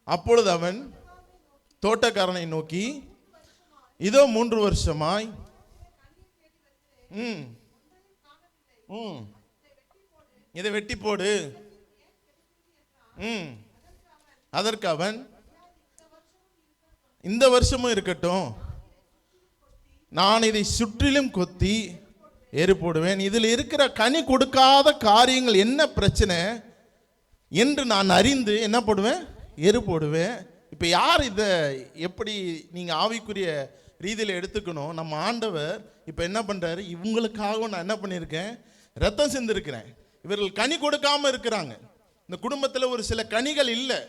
அப்பொழுது அவன் தோட்டக்காரனை நோக்கி, இதோ 3 வருஷமாய் இதை வெட்டி போடு. அதற்கு அவன், இந்த வருஷமும் இருக்கட்டும், நான் இதை சுற்றிலும் கொத்தி எரு போடுவேன். இதில் இருக்கிற கனி கொடுக்காத காரியங்கள் என்ன பிரச்சனை என்று நான் அறிந்து என்ன போடுவேன்? எரு போடுவேன். இப்போ யார் இதை எப்படி நீங்கள் ஆவிக்குரிய ரீதியில் எடுத்துக்கணும்? நம்ம ஆண்டவர் இப்போ என்ன பண்ணுறாரு? இவங்களுக்காகவும் நான் என்ன பண்ணியிருக்கேன்? ரத்தம் சிந்திருக்கிறேன். இவர்கள் கனி கொடுக்காமல் இருக்கிறாங்க. இந்த குடும்பத்தில் ஒரு சில கனிகள் இல்லை.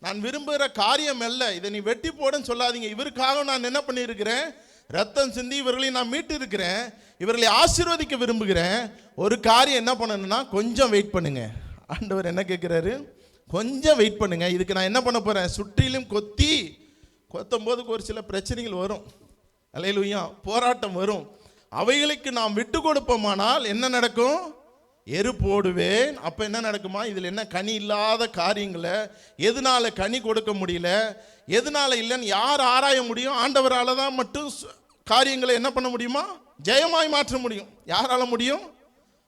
நான் விரும்புகிற காரியம் அல்ல, இதை நீ வெட்டி போடுன்னு சொல்லாதீங்க. இவருக்காக நான் என்ன பண்ணியிருக்கிறேன்? ரத்தம் சிந்தி இவர்களை நான் மீட்டு இருக்கிறேன். இவர்களை ஆசீர்வதிக்க விரும்புகிறேன். ஒரு காரியம் என்ன பண்ணணும்னா, கொஞ்சம் வெயிட் பண்ணுங்க. ஆண்டவர் என்ன கேட்குறாரு? கொஞ்சம் வெயிட் பண்ணுங்க. இதுக்கு நான் என்ன பண்ண போறேன்? சுற்றிலும் கொத்தும் போது ஒரு சில பிரச்சனைகள் வரும். அல்லேலூயா. போராட்டம் வரும். அவைகளுக்கு நாம் விட்டு கொடுப்போமானால் என்ன நடக்கும்? எரு போடுவேன். அப்ப என்ன நடக்குமா? இதுல என்ன கனி இல்லாத காரியங்களை எதனால கனி கொடுக்க முடியல, எதனால இல்லைன்னு யார் ஆராய முடியும்? ஆண்டவரால தான் மட்டும் காரியங்களை என்ன பண்ண முடியுமா? ஜெயமாய் மாற்ற முடியும். யாரால முடியும்?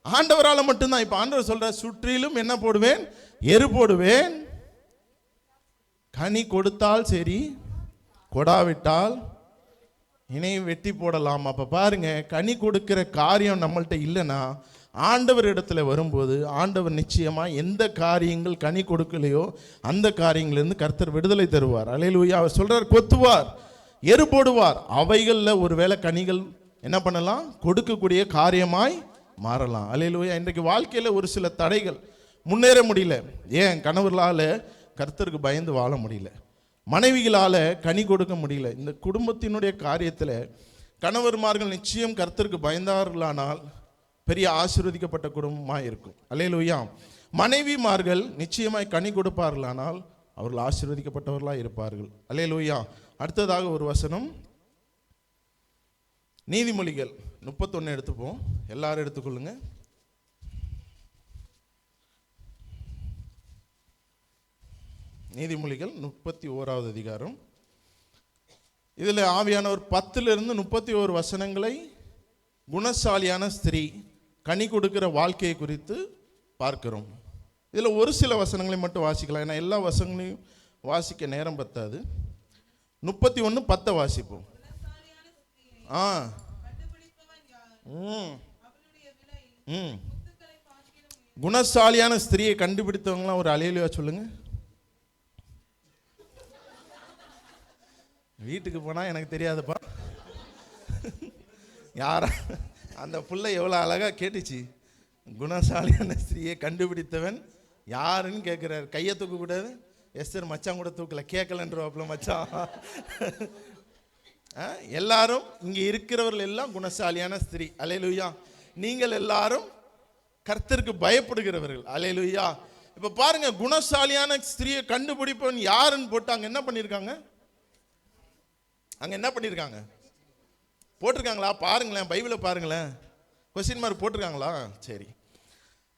ஆண்டவரால மட்டும்தான். இப்ப ஆண்டவர் சொல்ற, சுற்றிலும் என்ன போடுவேன்? எரு போடுவேன். கனி கொடுத்தால் சரி, கொடாவிட்டால் இணை வெட்டி போடலாம். அப்ப பாருங்க, கனி கொடுக்கிற காரியம் நம்மள்ட்ட இல்லைன்னா ஆண்டவர் இடத்துல வரும்போது ஆண்டவர் நிச்சயமா எந்த காரியங்கள் கனி கொடுக்கலையோ அந்த காரியங்களிலிருந்து கர்த்தர் விடுதலை தருவார். அல்லேலூயா. அவர் சொல்றார், கொத்துவார், எரு போடுவார். அவைகளில் ஒருவேளை கனிகள் என்ன பண்ணலாம்? கொடுக்கக்கூடிய காரியமாய் மாறலாம். அல்லேலூயா. இன்றைக்கு வாழ்க்கையில் ஒரு சில தடைகள், முன்னேற முடியல. ஏன்? கணவர்களால் கர்த்தருக்கு பயந்து வாழ முடியல, மனைவிகளால் கனி கொடுக்க முடியல. இந்த குடும்பத்தினுடைய காரியத்தில் கணவர்மார்கள் நிச்சயம் கர்த்தருக்கு பயந்தார்களானால் பெரிய ஆசீர்வதிக்கப்பட்ட குடும்பமாக இருக்கும். அல்லேலூயா. மனைவிமார்கள் நிச்சயமாய் கனி கொடுப்பார்களானால் அவர்கள் ஆசீர்வதிக்கப்பட்டவர்களாக இருப்பார்கள். அல்லேலூயா. அடுத்ததாக ஒரு வசனம், நீதிமொழிகள் 31 எடுத்துப்போம். எல்லாரும் எடுத்துக்கொள்ளுங்க. நீதிமொழிகள் 31வது அதிகாரம். இதில் ஆவியானவர் 10லிருந்து 31 வசனங்களை குணசாலியான ஸ்திரீ கனி கொடுக்கிற வாழ்க்கையை குறித்து பார்க்கிறோம். இதில் ஒரு சில வசனங்களை மட்டும் வாசிக்கலாம், ஏன்னா எல்லா வசனங்களையும் வாசிக்க நேரம் பத்தாது. 31:10 வாசிப்போம். குணசாலியான ஸ்திரியை கண்டுபிடித்தவங்களாம் ஒரு அல்லேலூயா சொல்லுங்க. வீட்டுக்கு போனால் எனக்கு தெரியாதுப்பா. யாரா அந்த புள்ள எவ்வளோ அழகாக கேட்டுச்சு. குணசாலியான ஸ்திரியை கண்டுபிடித்தவன் யாருன்னு கேட்குறாரு. கையை தூக்க கூடாது. எஸ்தர் மச்சான் கூட தூக்கல, கேட்கலன்றவாப்புல மச்சான். எல்லாரும் இங்கே இருக்கிறவர்கள் எல்லாம் குணசாலியான ஸ்திரீ. அல்லேலூயா. நீங்கள் எல்லாரும் கர்த்தருக்கு பயப்படுகிறவர்கள். அல்லேலூயா. இப்போ பாருங்க, குணசாலியான ஸ்திரியை கண்டுபிடிப்பவன் யாருன்னு போட்டாங்க. என்ன பண்ணியிருக்காங்க? அங்கே என்ன பண்ணியிருக்காங்க? போட்டிருக்காங்களா? பாருங்களேன், பைபிளை பாருங்களேன். கொஸ்டின் மார்க் போட்டிருக்காங்களா? சரி.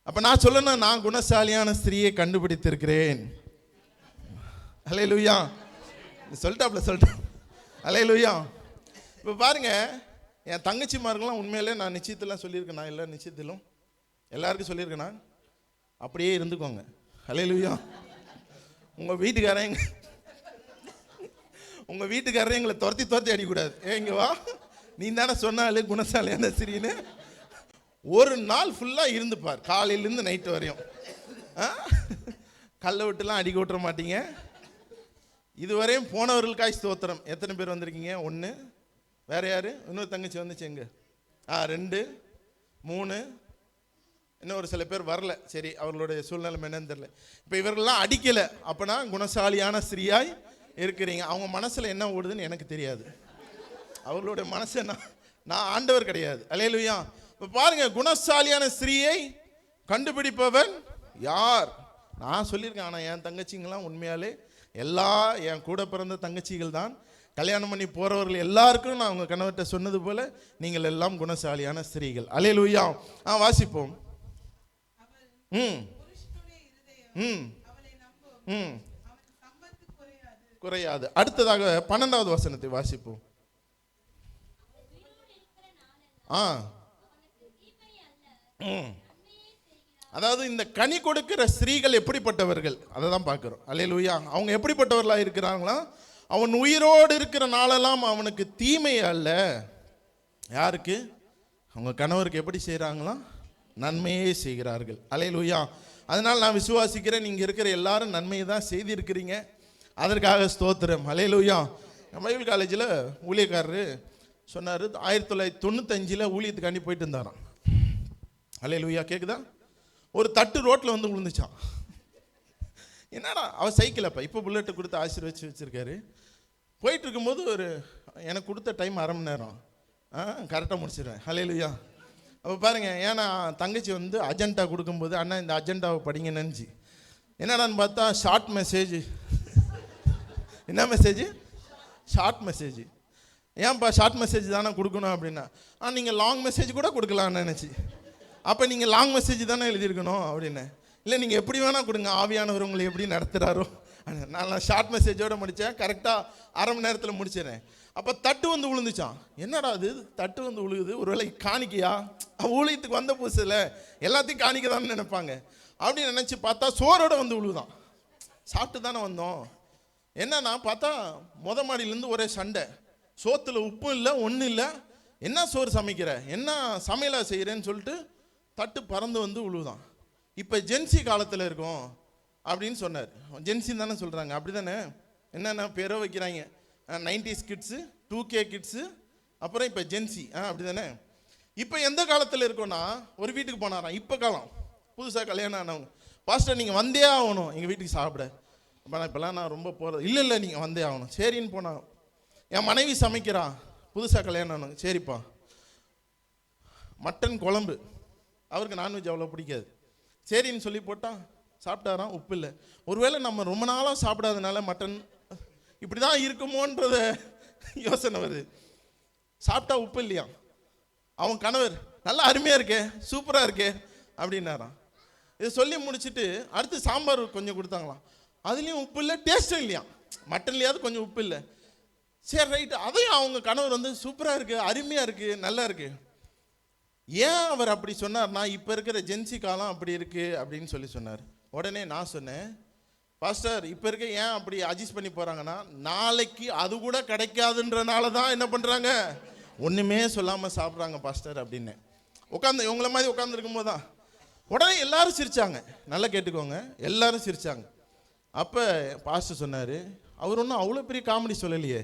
அப்போ நான் சொல்லணும், நான் குணசாலியான ஸ்திரியை கண்டுபிடித்திருக்கிறேன். அல்லேலூயா. சொல்லிட்டேன். அல்லேலூயா. இப்போ பாருங்க, என் தங்கச்சிமார்கள்லாம் உண்மையிலே நான் நிச்சயத்தெல்லாம் சொல்லியிருக்கேன். நான் எல்லா நிச்சயத்திலும் எல்லாருக்கும் சொல்லியிருக்கேன். நான் அப்படியே இருந்துக்கோங்க. அல்லேலூயா. உங்கள் வீட்டுக்காரரை எங்களை துரத்தி அடிக்கூடாது. இங்கே வா, நீ தானே சொன்னாலே குணசாலியான ஸ்திரீன்னு. ஒரு நாள் ஃபுல்லாக இருந்துப்பார், காலையிலேருந்து நைட்டு வரையும். கல்லை விட்டுலாம் அடிக்க விட்டுற மாட்டீங்க. இதுவரையும் போனவர்களுக்காய் ஸ்தோத்திரம். எத்தனை பேர் வந்திருக்கீங்க? 1. வேற யாரு? இன்னொரு தங்கச்சி வந்துச்சு எங்க? 2, 3. இன்னும் ஒரு சில பேர் வரல. சரி, அவர்களுடைய சூழ்நிலை என்னன்னு தெரியல. இப்போ இவர்கள்லாம் அடிக்கல, அப்பனா குணசாலியான ஸ்திரீயாய் இருக்கிறீங்க. அவங்க மனசுல என்ன ஓடுதுன்னு எனக்கு தெரியாது. அவர்களுடைய மனசு நான் ஆண்டவர் கிடையாது. அல்லேலூயா. இப்போ பாருங்க, குணசாலியான ஸ்திரீயை கண்டுபிடிப்பவன் யார்? நான் சொல்லியிருக்கேன். ஆனால் என் தங்கச்சிங்கெல்லாம் உண்மையாலே எல்லா என் கூட பிறந்த தங்கச்சிகள் தான். கல்யாணம் பண்ணி போறவர்கள் எல்லாருக்கும் நான் உங்க கணவர்கிட்ட சொன்னது போல நீங்கள் எல்லாம் குணசாலியான ஸ்திரீகள். அல்லேலூயா. வாசிப்போம். குறையாது. அடுத்ததாக 12வது வசனத்தை வாசிப்போம். அதாவது இந்த கனி கொடுக்கிற ஸ்திரீகள் எப்படிப்பட்டவர்கள் அதை தான் பார்க்கிறோம். அல்லேலூயா. அவங்க எப்படிப்பட்டவர்களா இருக்கிறாங்களா? அவன் உயிரோடு இருக்கிற நாளெல்லாம் அவனுக்கு தீமை அல்ல. யாருக்கு? அவங்க கணவருக்கு எப்படி செய்கிறாங்களாம்? நன்மையே செய்கிறார்கள். அல்லேலூயா. அதனால் நான் விசுவாசிக்கிறேன், நீங்கள் இருக்கிற எல்லாரும் நன்மையை தான் செய்திருக்கிறீங்க. அதற்காக ஸ்தோத்திரம். அல்லேலூயா. பைபிள் காலேஜில் ஊழியக்காரரு சொன்னார், 1995 ஊழியத்துக்காண்டி போயிட்டு இருந்தாராம். அல்லேலூயா. கேட்குதா? ஒரு தட்டு ரோட்டில் வந்து விழுந்துச்சான். என்னடா, அவர் சைக்கிளப்பா, இப்போ புல்லெட்டு கொடுத்து ஆசீர்வச்சு வச்சுருக்காரு. போயிட்டு இருக்கும்போது எனக்கு கொடுத்த டைம் 1/2 மணி நேரம், கரெக்டாக முடிச்சிடுவேன். அல்லேலூயா. அப்போ பாருங்கள், ஏன்னா தங்கச்சி வந்து அஜெண்டா கொடுக்கும்போது, அண்ணா இந்த அஜெண்டாவை படிங்க நினச்சி, என்னடான்னு பார்த்தா ஷார்ட் மெசேஜ். என்ன மெசேஜ்? Short message. ஏன்ப்பா ஷார்ட் மெசேஜ் தானே கொடுக்கணும் அப்படின்னா, நீங்கள் லாங் மெசேஜ் கூட கொடுக்கலான்னு நினச்சி. அப்போ நீங்கள் லாங் மெசேஜ் தானே எழுதியிருக்கணும் அப்படின்னு. இல்லை, நீங்கள் எப்படி வேணால் கொடுங்க, ஆவியானவர் உங்களை எப்படி நடத்துகிறாரோ. நான் ஷார்ட் மெசேஜோடு முடித்தேன், கரெக்டாக 1/2 மணி நேரத்தில் முடிச்சிடறேன். அப்போ தட்டு வந்து விழுந்துச்சான். என்னடா அது தட்டு வந்து விழுகுது, ஒரு வேளை காணிக்கையா? ஊழியத்துக்கு வந்த புதுசில் எல்லாத்தையும் காணிக்கதான்னு நினைப்பாங்க. அப்படின்னு நினச்சி பார்த்தா சோறோடு வந்து விழுகுதான். சாப்பிட்டு தானே வந்தோம். என்னன்னா பார்த்தா மாடியிலேருந்து ஒரே சண்டை. சோத்துல உப்பும் இல்லை, ஒன்றும் இல்லை. என்ன சோறு சமைக்கிற, என்ன சமையலாக செய்கிறேன்னு சொல்லிட்டு தட்டு பறந்து வந்து விழுவுதான். இப்போ ஜென்சி காலத்தில் இருக்கும் அப்படின்னு சொன்னார். ஜென்சி தானே சொல்கிறாங்க, அப்படி தானே? என்னென்ன பேரோ வைக்கிறாங்க, 90s கிட்ஸு, 2K கிட்ஸு, அப்புறம் இப்போ ஜென்சி, அப்படி தானே? இப்போ எந்த காலத்தில் இருக்கோன்னா, ஒரு வீட்டுக்கு போனாராம். இப்போ காலம், புதுசாக கல்யாணம் ஆனவங்க, பாஸ்டர் நீங்கள் வந்தே ஆகணும் எங்கள் வீட்டுக்கு சாப்பிட. அப்போ இப்போலாம் நான் ரொம்ப போகிறது இல்லை, நீங்கள் வந்தே ஆகணும். சரின்னு போனாங்க. என் மனைவி சமைக்கிறான், புதுசாக கல்யாணம் ஆனவங்க. சரிப்பா, மட்டன் குழம்பு, அவருக்கு நான்வெஜ் அவ்வளோ பிடிக்காது. சரின்னு சொல்லி போட்டால் சாப்பிட்டாராம், உப்பு இல்லை. ஒருவேளை நம்ம ரொம்ப நாளாக சாப்பிடாதனால மட்டன் இப்படி தான் இருக்குமோன்றத யோசனை வருது. சாப்பிட்டா உப்பு இல்லையா? அவன் கணவர் நல்லா அருமையாக இருக்கே, சூப்பராக இருக்கே அப்படின்னாராம். இதை சொல்லி முடிச்சுட்டு அடுத்து சாம்பார் கொஞ்சம் கொடுத்தாங்களாம். அதுலேயும் உப்பு இல்லை, டேஸ்ட்டும் இல்லையா. மட்டன்லையாவது கொஞ்சம் உப்பு இல்லை. சரி ரைட்டு, அதையும் அவங்க கணவர் வந்து சூப்பராக இருக்குது, அருமையாக இருக்குது, நல்லா இருக்குது. ஏன் அவர் அப்படி சொன்னார்னா, இப்போ இருக்கிற ஜென்சி காலம் அப்படி இருக்குது அப்படின்னு சொல்லி சொன்னார். உடனே நான் சொன்னேன், பாஸ்டர் இப்போ இருக்க ஏன் அப்படி அட்ஜஸ்ட் பண்ணி போகிறாங்கன்னா, நாளைக்கு அது கூட கிடைக்காதுன்றனால தான் என்ன பண்ணுறாங்க, ஒன்றுமே சொல்லாமல் சாப்பிட்றாங்க பாஸ்டர் அப்படின்னு. உட்காந்து இவங்கள மாதிரி உட்காந்துருக்கும் போது தான் உடனே எல்லாரும் சிரித்தாங்க. நல்லா கேட்டுக்கோங்க, எல்லாரும் சிரித்தாங்க. அப்போ பாஸ்டர் சொன்னார், அவர் ஒன்றும் அவ்வளோ பெரிய காமெடி சொல்லலையே,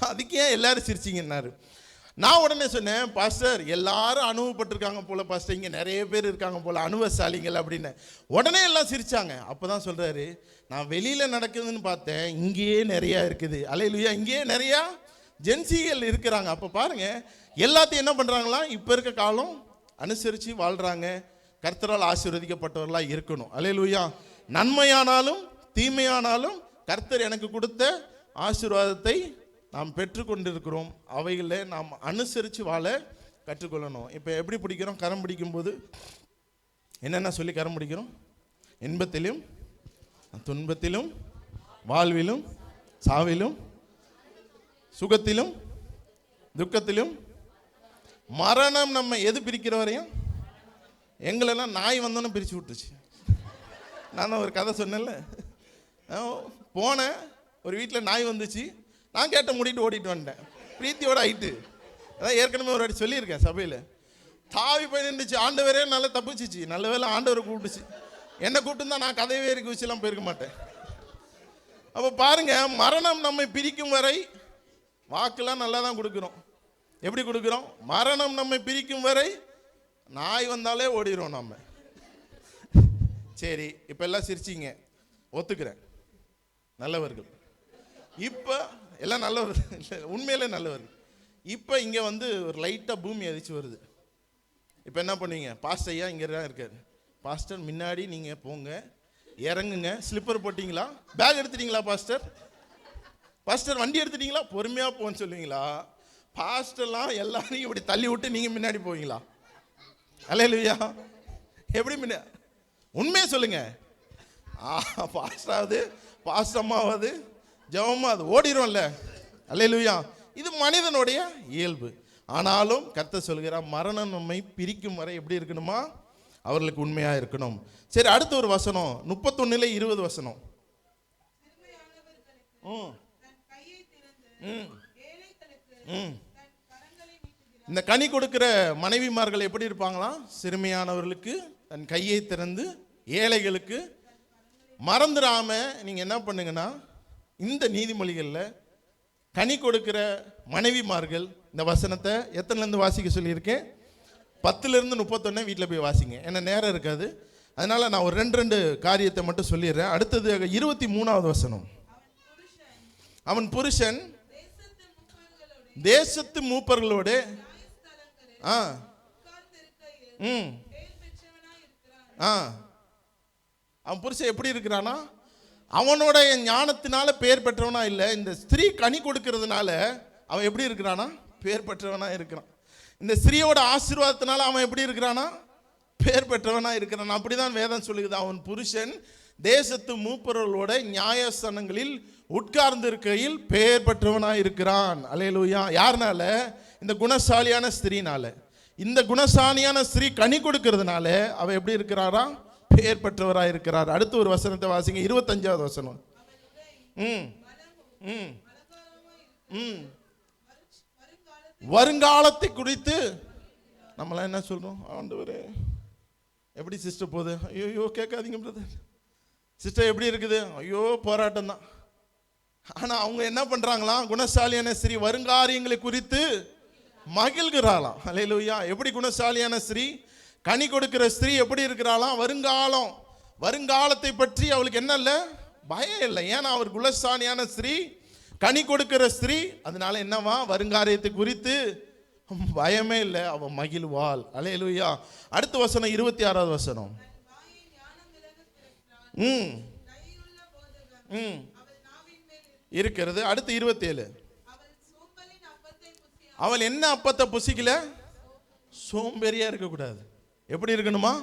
அதுக்கு ஏன் எல்லாரும் சிரிச்சிங்கன்னாரு. நான் உடனே சொன்னேன், பாஸ்டர் எல்லாரும் அனுபவப்பட்டிருக்காங்க போல பாஸ்டர், இங்கே நிறைய பேர் இருக்காங்க போல அனுபவசாலிகள் அப்படின்னு. உடனே எல்லாம் சிரித்தாங்க. அப்போ தான் சொல்கிறாரு, நான் வெளியில் நடக்குதுன்னு பார்த்தேன், இங்கேயே நிறையா இருக்குது. அல்லேலூயா. இங்கேயே நிறையா ஜென்சிகள் இருக்கிறாங்க. அப்போ பாருங்கள், எல்லாத்தையும் என்ன பண்ணுறாங்களாம், இப்போ இருக்க காலம் அனுசரித்து வாழ்கிறாங்க. கர்த்தரால் ஆசீர்வதிக்கப்பட்டவர்களாக இருக்கணும். அல்லேலூயா. நன்மையானாலும் தீமையானாலும் கர்த்தர் எனக்கு கொடுத்த ஆசீர்வாதத்தை நாம் பெற்றுக்கொண்டிருக்கிறோம். அவைகளில் நாம் அனுசரித்து வாழ கற்றுக்கொள்ளணும். இப்போ எப்படி பிடிக்கிறோம்? கரம் பிடிக்கும்போது என்னென்ன சொல்லி கரம் பிடிக்கிறோம்? இன்பத்திலும் துன்பத்திலும் வாழ்விலும் சாவிலும் சுகத்திலும் துக்கத்திலும். மரணம் நம்ம எது பிரிக்கிற வரையும்? எங்களெல்லாம் நாய் வந்தோன்னு பிரித்து விட்டுருச்சு. நான் ஒரு கதை சொன்னேன்ல, போனேன், ஒரு வீட்டில் நாய் வந்துச்சு, நான் கேட்ட மூடிட்டு ஓடிட்டு வந்துட்டேன். பிரீத்தியோட ஆயிட்டு, அதான் ஏற்கனவே ஒரு வாட்டி சொல்லியிருக்கேன் சபையில். தாவி போய் நின்றுச்சு, ஆண்டவரே நல்லா தப்பிச்சிச்சு. நல்ல வேலை ஆண்டவரை கூப்பிட்டுச்சு. என்னை கூப்பிட்டு நான் கதையே குதிச்செல்லாம் போயிருக்க மாட்டேன். அப்போ பாருங்க, மரணம் நம்மை பிரிக்கும் வரை வாக்கெல்லாம் நல்லா தான் கொடுக்குறோம். எப்படி கொடுக்குறோம்? மரணம் நம்மை பிரிக்கும் வரை நாய் வந்தாலே ஓடிடும் நம்ம. சரி, இப்போ எல்லாம் சிரிச்சிங்க, ஒத்துக்கிறேன், நல்லவர்கள். இப்போ எல்லாம் நல்லவர்கள் இல்லை, உண்மையிலே நல்லவர்கள். இப்போ இங்கே வந்து ஒரு லைட்டாக பூமி அதிர்ச்சி வருது. இப்போ என்ன பண்ணுவீங்க? பாஸ்டர் ஐயா இங்கே தான் இருக்காரு. பாஸ்டர் முன்னாடி நீங்கள் போங்க, இறங்குங்க. ஸ்லிப்பர் போட்டிங்களா? பேக் எடுத்துட்டீங்களா? பாஸ்டர் வண்டி எடுத்துட்டீங்களா? பொறுமையாக போன்னு சொல்லுவீங்களா? பாஸ்டர்லாம் எல்லாரையும் இப்படி தள்ளி விட்டு நீங்கள் முன்னாடி போவீங்களா? அல்லேலூயா. எப்படி முன்ன உண்மையை சொல்லுங்க. பாஸ்டராவது பாஸ்டர் அம்மாவது ஜெபமாவது ஓடிடும்ல. அல்லேலூயா. இது மனிதனுடைய இயல்பு. ஆனாலும் கர்த்தர் சொல்கிறார், மரணம் நம்மை பிரிக்கும் வரை எப்படி இருக்கணுமா? அவர்களுக்கு உண்மையாக இருக்கணும். சரி, அடுத்த ஒரு வசனம் 31:20 வசனம். இந்த கனி கொடுக்கிற மனைவிமார்கள் எப்படி இருப்பாங்களாம்? சிறுமையானவர்களுக்கு தன் கையை திறந்து ஏழைகளுக்கு. மறந்துடாம நீங்க என்ன பண்ணுங்கன்னா, இந்த நீதிமொழிகளில் கனி கொடுக்கிற மனைவிமார்கள் இந்த வசனத்தை எத்தனைலேருந்து வாசிக்க சொல்லியிருக்கேன்? 10லிருந்து 31 வீட்டில் போய் வாசிங்க. ஏன்னா நேரம் இருக்காது, அதனால நான் ஒரு 2 காரியத்தை மட்டும் சொல்லிடுறேன். அடுத்தது 23வது வசனம். அவன் புருஷன் தேசத்து மூப்பர்களோடு அவன் புருஷன் எப்படி இருக்கிறானா? அவனோட ஞானத்தினால பேர் பெற்றவனா இல்லை, இந்த ஸ்திரீ கனி கொடுக்கறதுனால அவன் எப்படி இருக்கிறானா? பேர் பெற்றவனா இருக்கிறான். இந்த ஸ்திரீயோட ஆசீர்வாதத்தினால அவன் எப்படி இருக்கிறானா? பேர் பெற்றவனா இருக்கிறான். அப்படிதான் வேதம் சொல்லுகிறது. அவன் புருஷன் தேசத்து மூப்பர்களோட நியாயஸ்தானங்களில் உட்கார்ந்து இருக்கையில் பெயர் பெற்றவனா இருக்கிறான். அல்லேலூயா. யாருனால? இந்த குணசாலியான ஸ்திரீனால. இந்த குணசாலியான ஸ்திரீ கனி கொடுக்கிறதுனால அவ எப்படி இருக்கிறாரா? பெயர் பெற்றவராக இருக்கிறார். அடுத்த ஒரு வசனத்தை வாசிங்க, 25வது வசனம். வருங்காலத்தை குறித்து நம்மளாம் என்ன சொல்றோம்? ஆண்டவரே எப்படி சிஸ்டர் போகுது? ஐயோ கேட்காதீங்க பிரதர். சிஸ்டர் எப்படி இருக்குது? ஐயோ போராட்டம் தான். ஆனா அவங்க என்ன பண்றாங்களாம்? குணசாலியான ஸ்ரீ வருங்காரியங்களை குறித்து மகிழ்கிறாளாம். அல்லேலூயா. எப்படி குணசாலியான ஸ்ரீ கனி கொடுக்கிற ஸ்திரீ எப்படி இருக்கிறாளாம்? வருங்காலத்தை பற்றி அவளுக்கு என்ன இல்லை? பயம் இல்லை. ஏன்னா அவர் குணசாலியான ஸ்திரீ, கனி கொடுக்கிற ஸ்திரீ. அதனால என்னவா? வருங்காரியத்தை குறித்து பயமே இல்லை, அவ மகிழ்வாள். அல்லேலூயா. அடுத்த வசனம் 26வது வசனம். இருக்கிறது. அடுத்து 27. அவள் என்ன அப்பத்தை புசிக்கல? சோம்பேறியா இருக்கக்கூடாது. எப்படி இருக்கணுமா?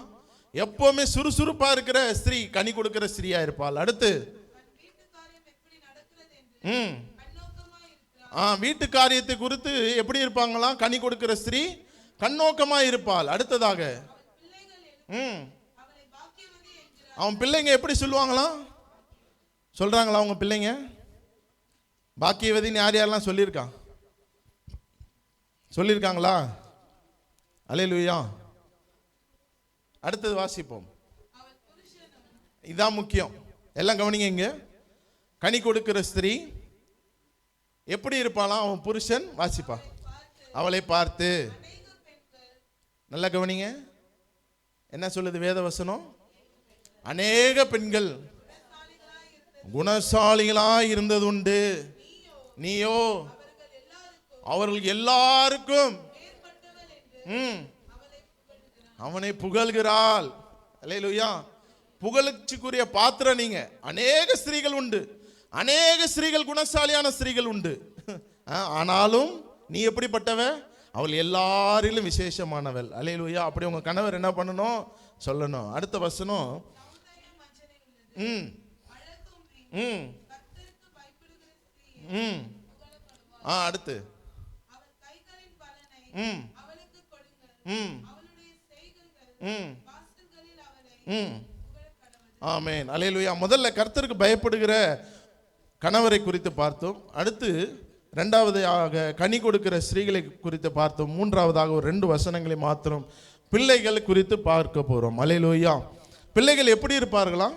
எப்பவுமே சுறுசுறுப்பா இருக்கிற ஸ்திரீ கனி கொடுக்கிற ஸ்திரீயா இருப்பாள். அடுத்து வீட்டு காரியத்தை குறித்து எப்படி இருப்பாங்களாம்? கனி கொடுக்கிற ஸ்திரீ கண்ணோக்கமா இருப்பாள். அடுத்ததாக அவன் பிள்ளைங்க எப்படி சொல்லுவாங்களாம்? சொல்றாங்களா அவங்க பிள்ளைங்க? பாக்கியவதின்னு யாரெல்லாம் சொல்லியிருக்காங்களா? அல்லேலூயா. அடுத்தது வாசிப்போம். இதான் முக்கியம், எல்லாம் கவனிங்க. இங்க கனி கொடுக்கிற ஸ்திரீ எப்படி இருப்பாளாம்? அவன் புருஷன் வாசிப்பா அவளை பார்த்து. நல்லா கவனிங்க, என்ன சொல்லுது வேதவசனம்? அநேக பெண்கள் குணசாலிகளாய் இருந்தது உண்டு, நீயோ அவர்கள் எல்லாருக்கும் அவனை புகழ்கிறாள். அல்லேலூயா. புகழ்ச்சிக்குரிய பாத்திரம் நீங்க. அநேக ஸ்திரீகள் உண்டு, அநேக ஸ்திரீகள் குணசாலியான ஸ்திரீகள் உண்டு. ஆனாலும் நீ எப்படிப்பட்டவ? அவள் எல்லாரிலும் விசேஷமானவள். அல்லேலூயா. அப்படி உங்க கணவர் என்ன பண்ணணும்? சொல்லணும். அடுத்த வசனம். அடுத்து ஆமென். அல்லேலூயா. முதல்ல கர்த்தருக்கு பயப்படுகிற கணவரை குறித்து பார்த்தோம். அடுத்து இரண்டாவதாக கனி கொடுக்கிற ஸ்திரீகளை குறித்து பார்த்தோம். மூன்றாவதாக ஒரு 2 வசனங்களை மாத்திரம் பிள்ளைகள் குறித்து பார்க்க போறோம். அல்லேலூயா. பிள்ளைகள் எப்படி இருப்பார்களாம்?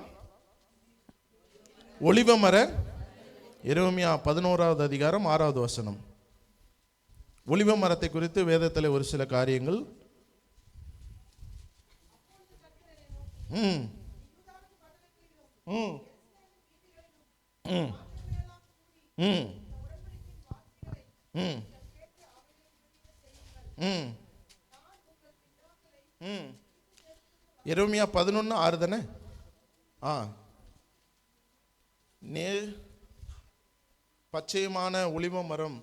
ஒலிவமர. எரேமியா 11வது அதிகாரம் 6வது வசனம். ஒலிவ மரத்தை குறித்து வேதத்தில் ஒரு சில காரியங்கள். எரேமியா 11:6 தானே? பச்சையமான ஒலிவ மரம்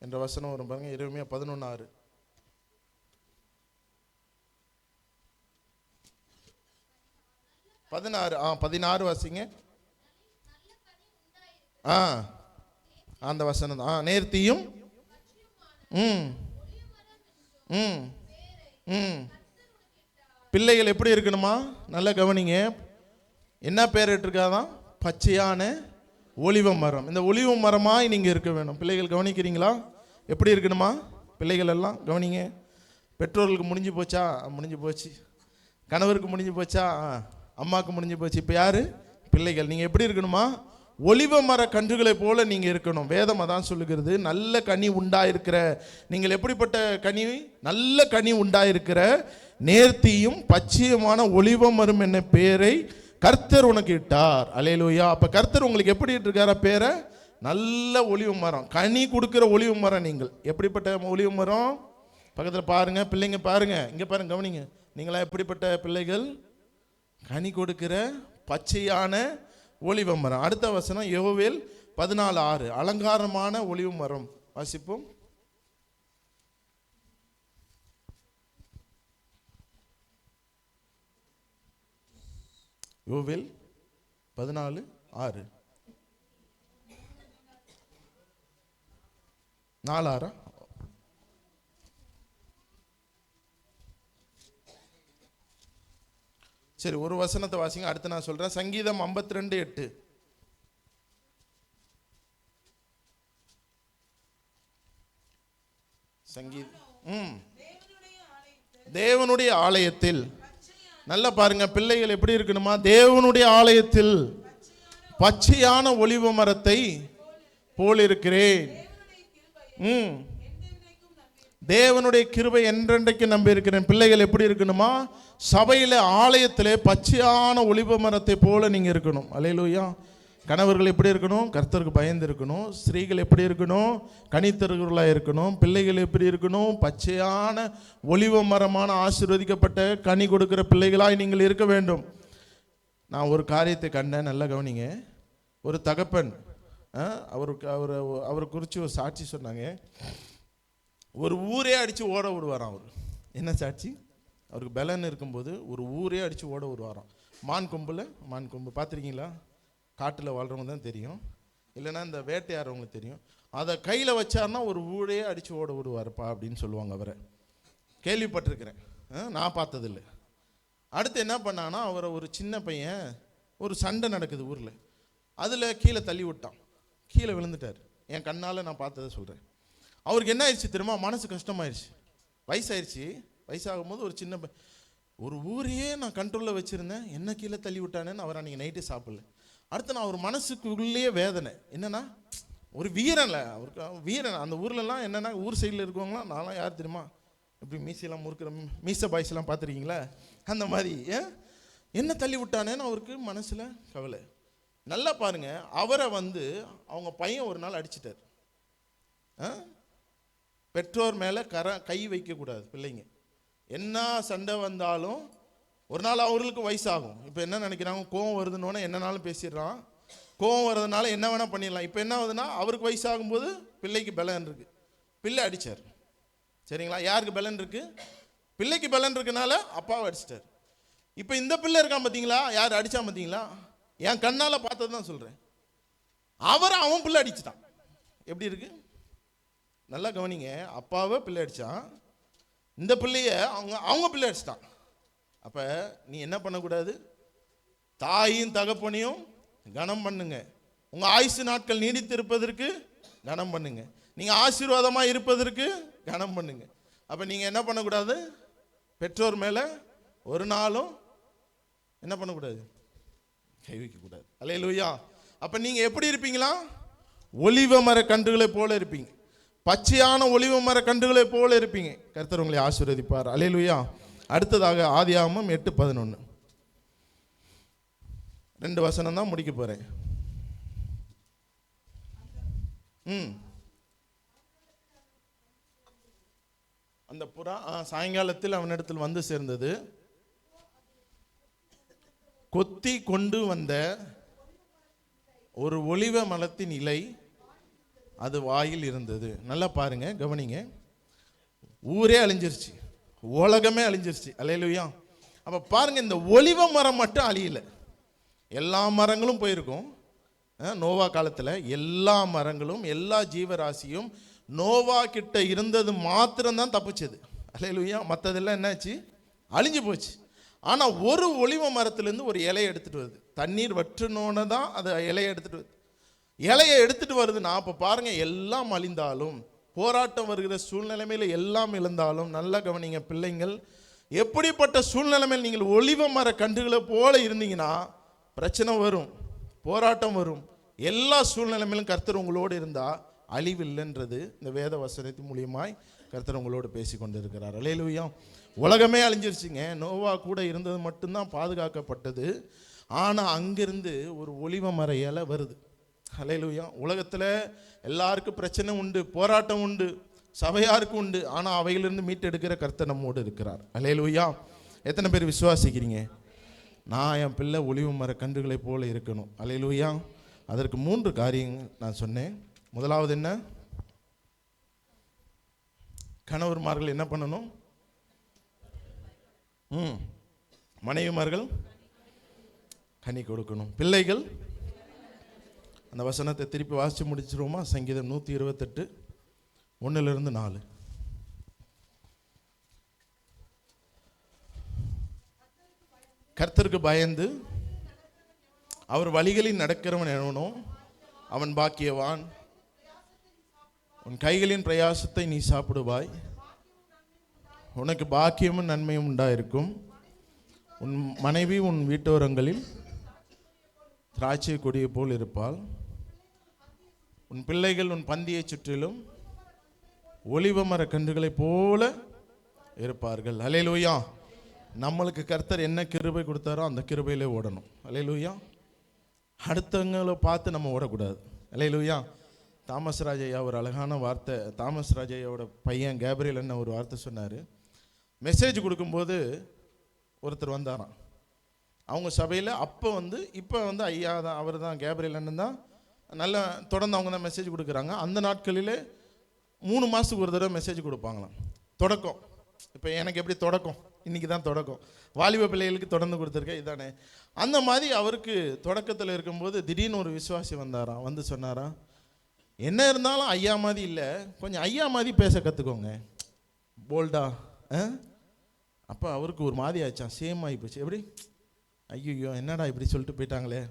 என்ற வசனம் வரும் பாருங்க. எரேமியா 11:6. பதினாறு வாசிங்க. அந்த வசனம் தான். நேர்த்தியும் பிள்ளைகள் எப்படி இருக்கணுமா? நல்லா கவனிங்க. என்ன பேர் இட்டிருக்காதான்? பச்சையான ஒலிவ மரம். இந்த ஒலிவ மரமாய் நீங்க இருக்க வேணும். பிள்ளைகள் கவனிக்கிறீங்களா? எப்படி இருக்கணுமா? பிள்ளைகள் எல்லாம் கவனிங்க. பெற்றோர்களுக்கு முடிஞ்சு போச்சா? முடிஞ்சு போச்சு. கணவருக்கு முடிஞ்சு போச்சா? அம்மாவுக்கு முடிஞ்சு போச்சு. இப்போ யாரு? பிள்ளைகள். நீங்கள் எப்படி இருக்கணுமா? ஒலிவ மர கன்றுகளை போல நீங்கள் இருக்கணும். வேதம் அதான் சொல்லுகிறது. நல்ல கனி உண்டாயிருக்கிற நீங்கள் எப்படிப்பட்ட கனி? நல்ல கனி உண்டாயிருக்கிற நேர்த்தியும் பச்சையுமான ஒலிவ மரம் என்ன பேரை கர்த்தர் உனக்கு இட்டார். அல்லேலூயா. அப்போ கர்த்தர் உங்களுக்கு எப்படி இட்டிருக்கார பேரை? நல்ல ஒலிவ மரம், கனி கொடுக்குற ஒலிவ மரம். நீங்கள் எப்படிப்பட்ட ஒலிவ மரம்? பக்கத்தில் பாருங்க, பிள்ளைங்க பாருங்க, இங்கே பாருங்க, கவனிங்க. நீங்களா எப்படிப்பட்ட பிள்ளைகள்? கனி கொடுக்கிற பச்சையான ஒலிவ மரம். அடுத்த வசனம் யோவேல் 14:6. அலங்காரமான ஒலிவ மரம். வாசிப்போம். யோவேல் 14:6. 4:6. சரி, ஒரு வசனத்தை வாசிங்க. அடுத்து நான் சொல்றேன். சங்கீதம் 52:8. தேவனுடைய ஆலயத்தில். நல்லா பாருங்க, பிள்ளைகள் எப்படி இருக்கணுமா? தேவனுடைய ஆலயத்தில் பச்சையான ஒலிவ மரத்தை போல் இருக்கிறேன். தேவனுடைய கிருபை என்றென்றைக்கு நம்பி இருக்கிறேன். பிள்ளைகள் எப்படி இருக்கணுமா? சபையில ஆலயத்திலே பச்சையான ஒலிவ மரத்தை போல நீங்க இருக்கணும். அல்லேலூயா. கணவர்கள் எப்படி இருக்கணும்? கர்த்தருக்கு பயந்து இருக்கணும். ஸ்திரீகள் எப்படி இருக்கணும்? கனித்தர்களாக இருக்கணும். பிள்ளைகள் எப்படி இருக்கணும்? பச்சையான ஒலிவ மரமான ஆசீர்வதிக்கப்பட்ட கனி கொடுக்கிற பிள்ளைகளாய் நீங்கள் இருக்க வேண்டும். நான் ஒரு காரியத்தை கண்டேன், நல்லா கவனிங்க. ஒரு தகப்பன் அவரை குறித்து ஒரு சாட்சி சொன்னாங்க. ஒரு ஊரே அடித்து ஓட விடுவாராம் அவர். என்ன சாட்சி? அவருக்கு பலன் இருக்கும்போது ஒரு ஊரே அடித்து ஓட விடுவாராம். மான் கொம்பு பார்த்துருக்கீங்களா? காட்டில் வாழ்கிறவங்க தான் தெரியும், இல்லைன்னா இந்த வேட்டையாடுறவங்களுக்கு தெரியும். அதை கையில் வச்சார்னா ஒரு ஊரே அடித்து ஓட விடுவார்ப்பா அப்படின்னு சொல்லுவாங்க. அவரை கேள்விப்பட்டிருக்கிறேன், நான் பார்த்ததில்லை. அடுத்து என்ன பண்ணான்னா, அவரை ஒரு சின்ன பையன், ஒரு சண்டை நடக்குது ஊரில், அதில் கீழே தள்ளி விட்டான். கீழே விழுந்துட்டார். என் கண்ணால் நான் பார்த்ததை சொல்கிறேன். அவருக்கு என்ன ஆயிடுச்சு தெரியுமா? மனசு கஷ்டமாயிடுச்சு. வயசாயிடுச்சு. வயசாகும்போது ஒரு சின்ன ஒரு ஊரையே நான் கண்ட்ரோலில் வச்சுருந்தேன், என்ன கீழே தள்ளி விட்டானேன்னு அவர் அன்றைக்கி நைட்டே சாப்பிடல. அடுத்து நான் ஒரு மனசுக்கு உள்ளேயே வேதனை. என்னென்னா, ஒரு வீரன்ல அவருக்கு வீரன். அந்த ஊர்லலாம் என்னென்னா, ஊர் சைடில் இருக்கவங்களாம், நான்லாம் யார் தெரியுமா, இப்படி மீசையெல்லாம் முறுக்கிற மீசை பாய்ஸ்லாம் பார்த்துருக்கீங்களா? அந்த மாதிரி என்ன தள்ளி விட்டானேன்னு அவருக்கு மனசில் கவலை. நல்லா பாருங்க, அவரை அவங்க பையன் ஒரு நாள் அடிச்சிட்டார். பெற்றோர் மேலே கை வைக்கக்கூடாது பிள்ளைங்க. என்ன சண்டை வந்தாலும் ஒரு நாள் அவர்களுக்கு வயசாகும். இப்போ என்ன நினைக்கிறாங்க? கோவம் வருதுன்னொன்னே என்னன்னாலும் பேசிடுறான். கோவம் வர்றதுனால என்ன வேணால் பண்ணிடலாம். இப்போ என்ன ஆகுதுன்னா, அவருக்கு வயசாகும்போது பிள்ளைக்கு பலன் இருக்குது. பிள்ளை அடித்தார். சரிங்களா? யாருக்கு பலன் இருக்குது? பிள்ளைக்கு பலன் இருக்குனால அப்பாவை அடிச்சிட்டார். இப்போ இந்த பிள்ளை இருக்கான் பார்த்தீங்களா, யார் அடித்தான் பார்த்தீங்களா? என் கண்ணால் பார்த்தது தான் சொல்கிறேன். அவன் பிள்ளை அடிச்சுட்டான். எப்படி இருக்கு? நல்லா கவனிங்க. அப்பாவை பிள்ளை அடித்தான், இந்த பிள்ளைய அவங்க பிள்ளை அடிச்சிட்டான். அப்போ நீ என்ன பண்ணக்கூடாது? தாயும் தகப்பனையும் கனம் பண்ணுங்க. உங்கள் ஆயுசு நாட்கள் நீடித்து இருப்பதற்கு கனம் பண்ணுங்க. நீங்கள் ஆசீர்வாதமாக இருப்பதற்கு கனம் பண்ணுங்க. அப்போ நீங்கள் என்ன பண்ணக்கூடாது? பெற்றோர் மேலே ஒரு நாளும் என்ன பண்ணக்கூடாது? கை வைக்கக்கூடாது. அல்லேலூயா. அப்போ நீங்கள் எப்படி இருப்பீங்களா? ஒலிவ மர கன்றுகளை போல இருப்பீங்க. பச்சையான ஒலிவ மர கன்றுகளை போல இருப்பீங்க. கர்த்தர் உங்களை ஆசீர்வதிப்பார். அல்லேலூயா. அடுத்ததாக ஆதியாகமம் 8:11 2 வசனம் தான் முடிக்க போகிறேன். அந்த புறா சாயங்காலத்தில் அவனிடத்தில் வந்து சேர்ந்தது. கொத்தி கொண்டு வந்த ஒரு ஒலிவ மரத்தின் இலை அது வாயில் இருந்தது. நல்லா பாருங்க, கவனிங்க. ஊரே அழிஞ்சிருச்சு, உலகமே அழிஞ்சிருச்சு. அல்லேலூயா. அப்போ பாருங்க, இந்த ஒலிவ மரம் மட்டும் அழியல. எல்லா மரங்களும் போயிருக்கும். நோவா காலத்தில் எல்லா மரங்களும் எல்லா ஜீவராசியும் நோவா கிட்ட இருந்தது மாத்திரம்தான் தப்பிச்சது. அல்லேலூயா. மற்றதெல்லாம் என்னாச்சு? அழிஞ்சு போச்சு. ஆனால் ஒரு ஒலிவ மரத்துலேருந்து ஒரு இலையை எடுத்துகிட்டு வருது. தண்ணீர் வற்றுனோன்னு தான் அது இலையை எடுத்துகிட்டு வருது. இலையை எடுத்துகிட்டு வருதுன்னா அப்போ பாருங்கள், எல்லாம் அழிந்தாலும், போராட்டம் வருகிற சூழ்நிலைமையில் எல்லாம் இழந்தாலும், நல்லா கவனிங்க பிள்ளைங்கள், எப்படிப்பட்ட சூழ்நிலைமையில் நீங்கள் ஒலிவ மர கன்றுகளை போல இருந்தீங்கன்னா பிரச்சனை வரும், போராட்டம் வரும். எல்லா சூழ்நிலைமையிலும் கர்த்தர் உங்களோடு இருந்தால் அழிவில்லைன்றது இந்த வேத வசனத்தின் மூலியமாய் கர்த்தர் உங்களோடு பேசி கொண்டு இருக்கிறார். அல்லேலூயா. உலகமே அழிஞ்சிருச்சுங்க. நோவா கூட இருந்தது மட்டும்தான் பாதுகாக்கப்பட்டது. ஆனால் அங்கிருந்து ஒரு ஒலிவ மர இலை வருது. அல்லேலூயா. உலகத்தில் எல்லாருக்கும் பிரச்சனை உண்டு, போராட்டம் உண்டு, சபையாருக்கும் உண்டு. ஆனால் அவையிலிருந்து மீட்டெடுக்கிற கர்த்தர் நம்மோடு இருக்கிறார். அல்லேலூயா. எத்தனை பேர் விசுவாசிக்கிறீங்க? நான் என் பிள்ளை ஒலிவ மர கன்றுகளை போல இருக்கணும். அல்லேலூயா. அதற்கு 3 காரியங்கள் நான் சொன்னேன். முதலாவது என்ன? கணவர்மார்கள் என்ன பண்ணணும்? மனைவிமார்கள் கனி கொடுக்கணும். பிள்ளைகள், அந்த வசனத்தை திருப்பி வாசித்து முடிச்சிருவோமா? சங்கீதம் 128 1-4. கர்த்தருக்கு பயந்து அவர் வழிகளில் நடக்கிறவன் எவனோ அவன் பாக்கியவான். உன் கைகளின் பிரயாசத்தை நீ சாப்பிடுவாய், உனக்கு பாக்கியமும் நன்மையும் உண்டாயிருக்கும். உன் மனைவி உன் வீட்டோரங்களில் திராட்சை கொடியை போல் இருப்பாள். உன் பிள்ளைகள் உன் பந்தியை சுற்றிலும் ஒலிவ மர கன்றுகளை போல இருப்பார்கள். அல்லேலூயா. நம்மளுக்கு கர்த்தர் என்ன கிருபை கொடுத்தாரோ அந்த கிருபையிலே ஓடணும். அல்லேலூயா. அடுத்தவங்களை பார்த்து நம்ம ஓடக்கூடாது. அல்லேலூயா. தாமஸ் ராஜையா ஒரு அழகான வார்த்தை, தாமஸ் ராஜையாவோட பையன் கேப்ரியல் என்ன ஒரு வார்த்தை சொன்னார். மெசேஜ் கொடுக்கும்போது ஒருத்தர் வந்தாராம் அவங்க சபையில். அப்போ இப்போ ஐயா தான், அவர் தான், கேப்ரியல் அண்ணன் தான் நல்லா தொடர்ந்து அவங்க தான் மெசேஜ் கொடுக்குறாங்க. அந்த நாட்களிலே 3 மாதத்துக்கு ஒரு தடவை மெசேஜ் கொடுப்பாங்களாம். தொடக்கம், இப்போ எனக்கு எப்படி தொடக்கம், இன்றைக்கி தான் தொடக்கம், வாலிப பிள்ளைகளுக்கு தொடர்ந்து கொடுத்துருக்கேன் இதானே. அந்த மாதிரி அவருக்கு தொடக்கத்தில் இருக்கும்போது திடீர்னு ஒரு விசுவாசி வந்தாராம். வந்து சொன்னாராம், என்ன இருந்தாலும் ஐயா மாதிரி இல்லை, கொஞ்சம் ஐயா மாதிரி பேச கற்றுக்கோங்க, போல்டா. அப்போ அவருக்கு ஒரு மாதிரி ஆச்சான், சேம் ஆகி போச்சு. எப்படி, ஐயோ என்னடா இப்படி சொல்லிட்டு போயிட்டாங்களே.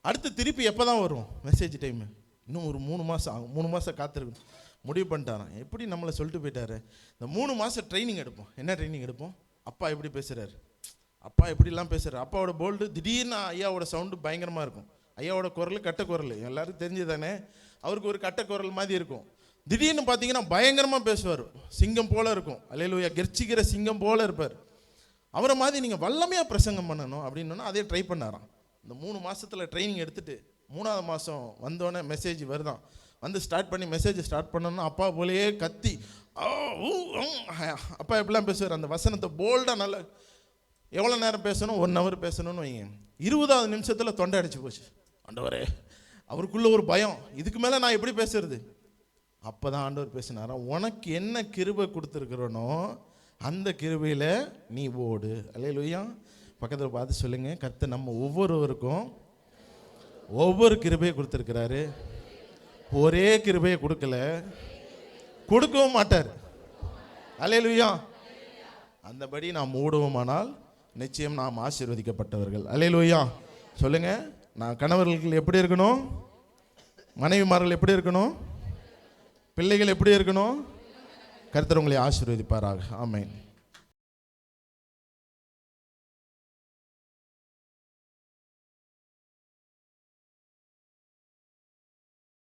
அடுத்து திருப்பி எப்போ தான் வரும் மெசேஜ் டைமு? இன்னும் ஒரு 3 மாதம் ஆகும். 3 மாதம் காத்திருக்கணும். முடிவு பண்ணிட்டாரான், எப்படி நம்மளை சொல்லிட்டு போயிட்டாரு, இந்த 3 மாதம் ட்ரைனிங் எடுப்போம். என்ன ட்ரைனிங் எடுப்போம்? அப்பா எப்படி பேசுகிறாரு, அப்பா எப்படிலாம் பேசுகிறார். அப்பாவோட போல்டு திடீர்னு ஐயாவோட சவுண்டு பயங்கரமாக இருக்கும். ஐயாவோட குரல் கட்ட குரல் எல்லாருக்கும் தெரிஞ்சுதானே. அவருக்கு ஒரு கட்ட குரல் மாதிரி இருக்கும். திடீர்னு பார்த்தீங்கன்னா பயங்கரமாக பேசுவார், சிங்கம் போல இருக்கும். அல்லேலூயா. கெர்ச்சிக்கிற சிங்கம் போல இருப்பார். அவரை மாதிரி நீங்கள் வல்லமையாக பிரசங்கம் பண்ணணும் அப்படின்னா அதே ட்ரை பண்ணாராம். இந்த 3 மாதத்தில் ட்ரைனிங் எடுத்துகிட்டு 3ஆவது மாதம் வந்தோடனே மெசேஜ் வருதான். ஸ்டார்ட் பண்ணி மெசேஜ் ஸ்டார்ட் பண்ணணும்னா அப்பா போலேயே கத்தி அப்பா எப்படிலாம் பேசுவார். அந்த வசனத்தை போல்டாக நல்லா எவ்வளோ நேரம் பேசணும், 1 hour பேசணும்னு வைங்க. 20வது நிமிஷத்தில் தொண்டை அடிச்சு போச்சு. ஆண்டவரே, அவருக்குள்ள ஒரு பயம், இதுக்கு மேலே நான் எப்படி பேசுறது. அப்போ தான் ஆண்டவர் பேசினாரா, உனக்கு என்ன கிருபை கொடுத்துருக்குறனோ அந்த கிருபையில் நீ ஓடு. அல்லேலூயா. பக்கத்தில் பார்த்து சொல்லுங்க, கர்த்தர் நம்ம ஒவ்வொருவருக்கும் ஒவ்வொரு கிருபையை கொடுத்துருக்கிறாரு. ஒரே கிருபையை கொடுக்கல, கொடுக்கவும் மாட்டார். அல்லேலூயா. அந்தபடி நாம் ஓடுவோமானால் நிச்சயம் நாம் ஆசீர்வதிக்கப்பட்டவர்கள். அல்லேலூயா. சொல்லுங்க, நான் கணவர்கள் எப்படி இருக்கணும், மனைவிமார்கள் எப்படி இருக்கணும், பிள்ளைகள் எப்படி இருக்கணும். கர்த்தர் உங்களை ஆசீர்வதிப்பாராக. ஆமென்.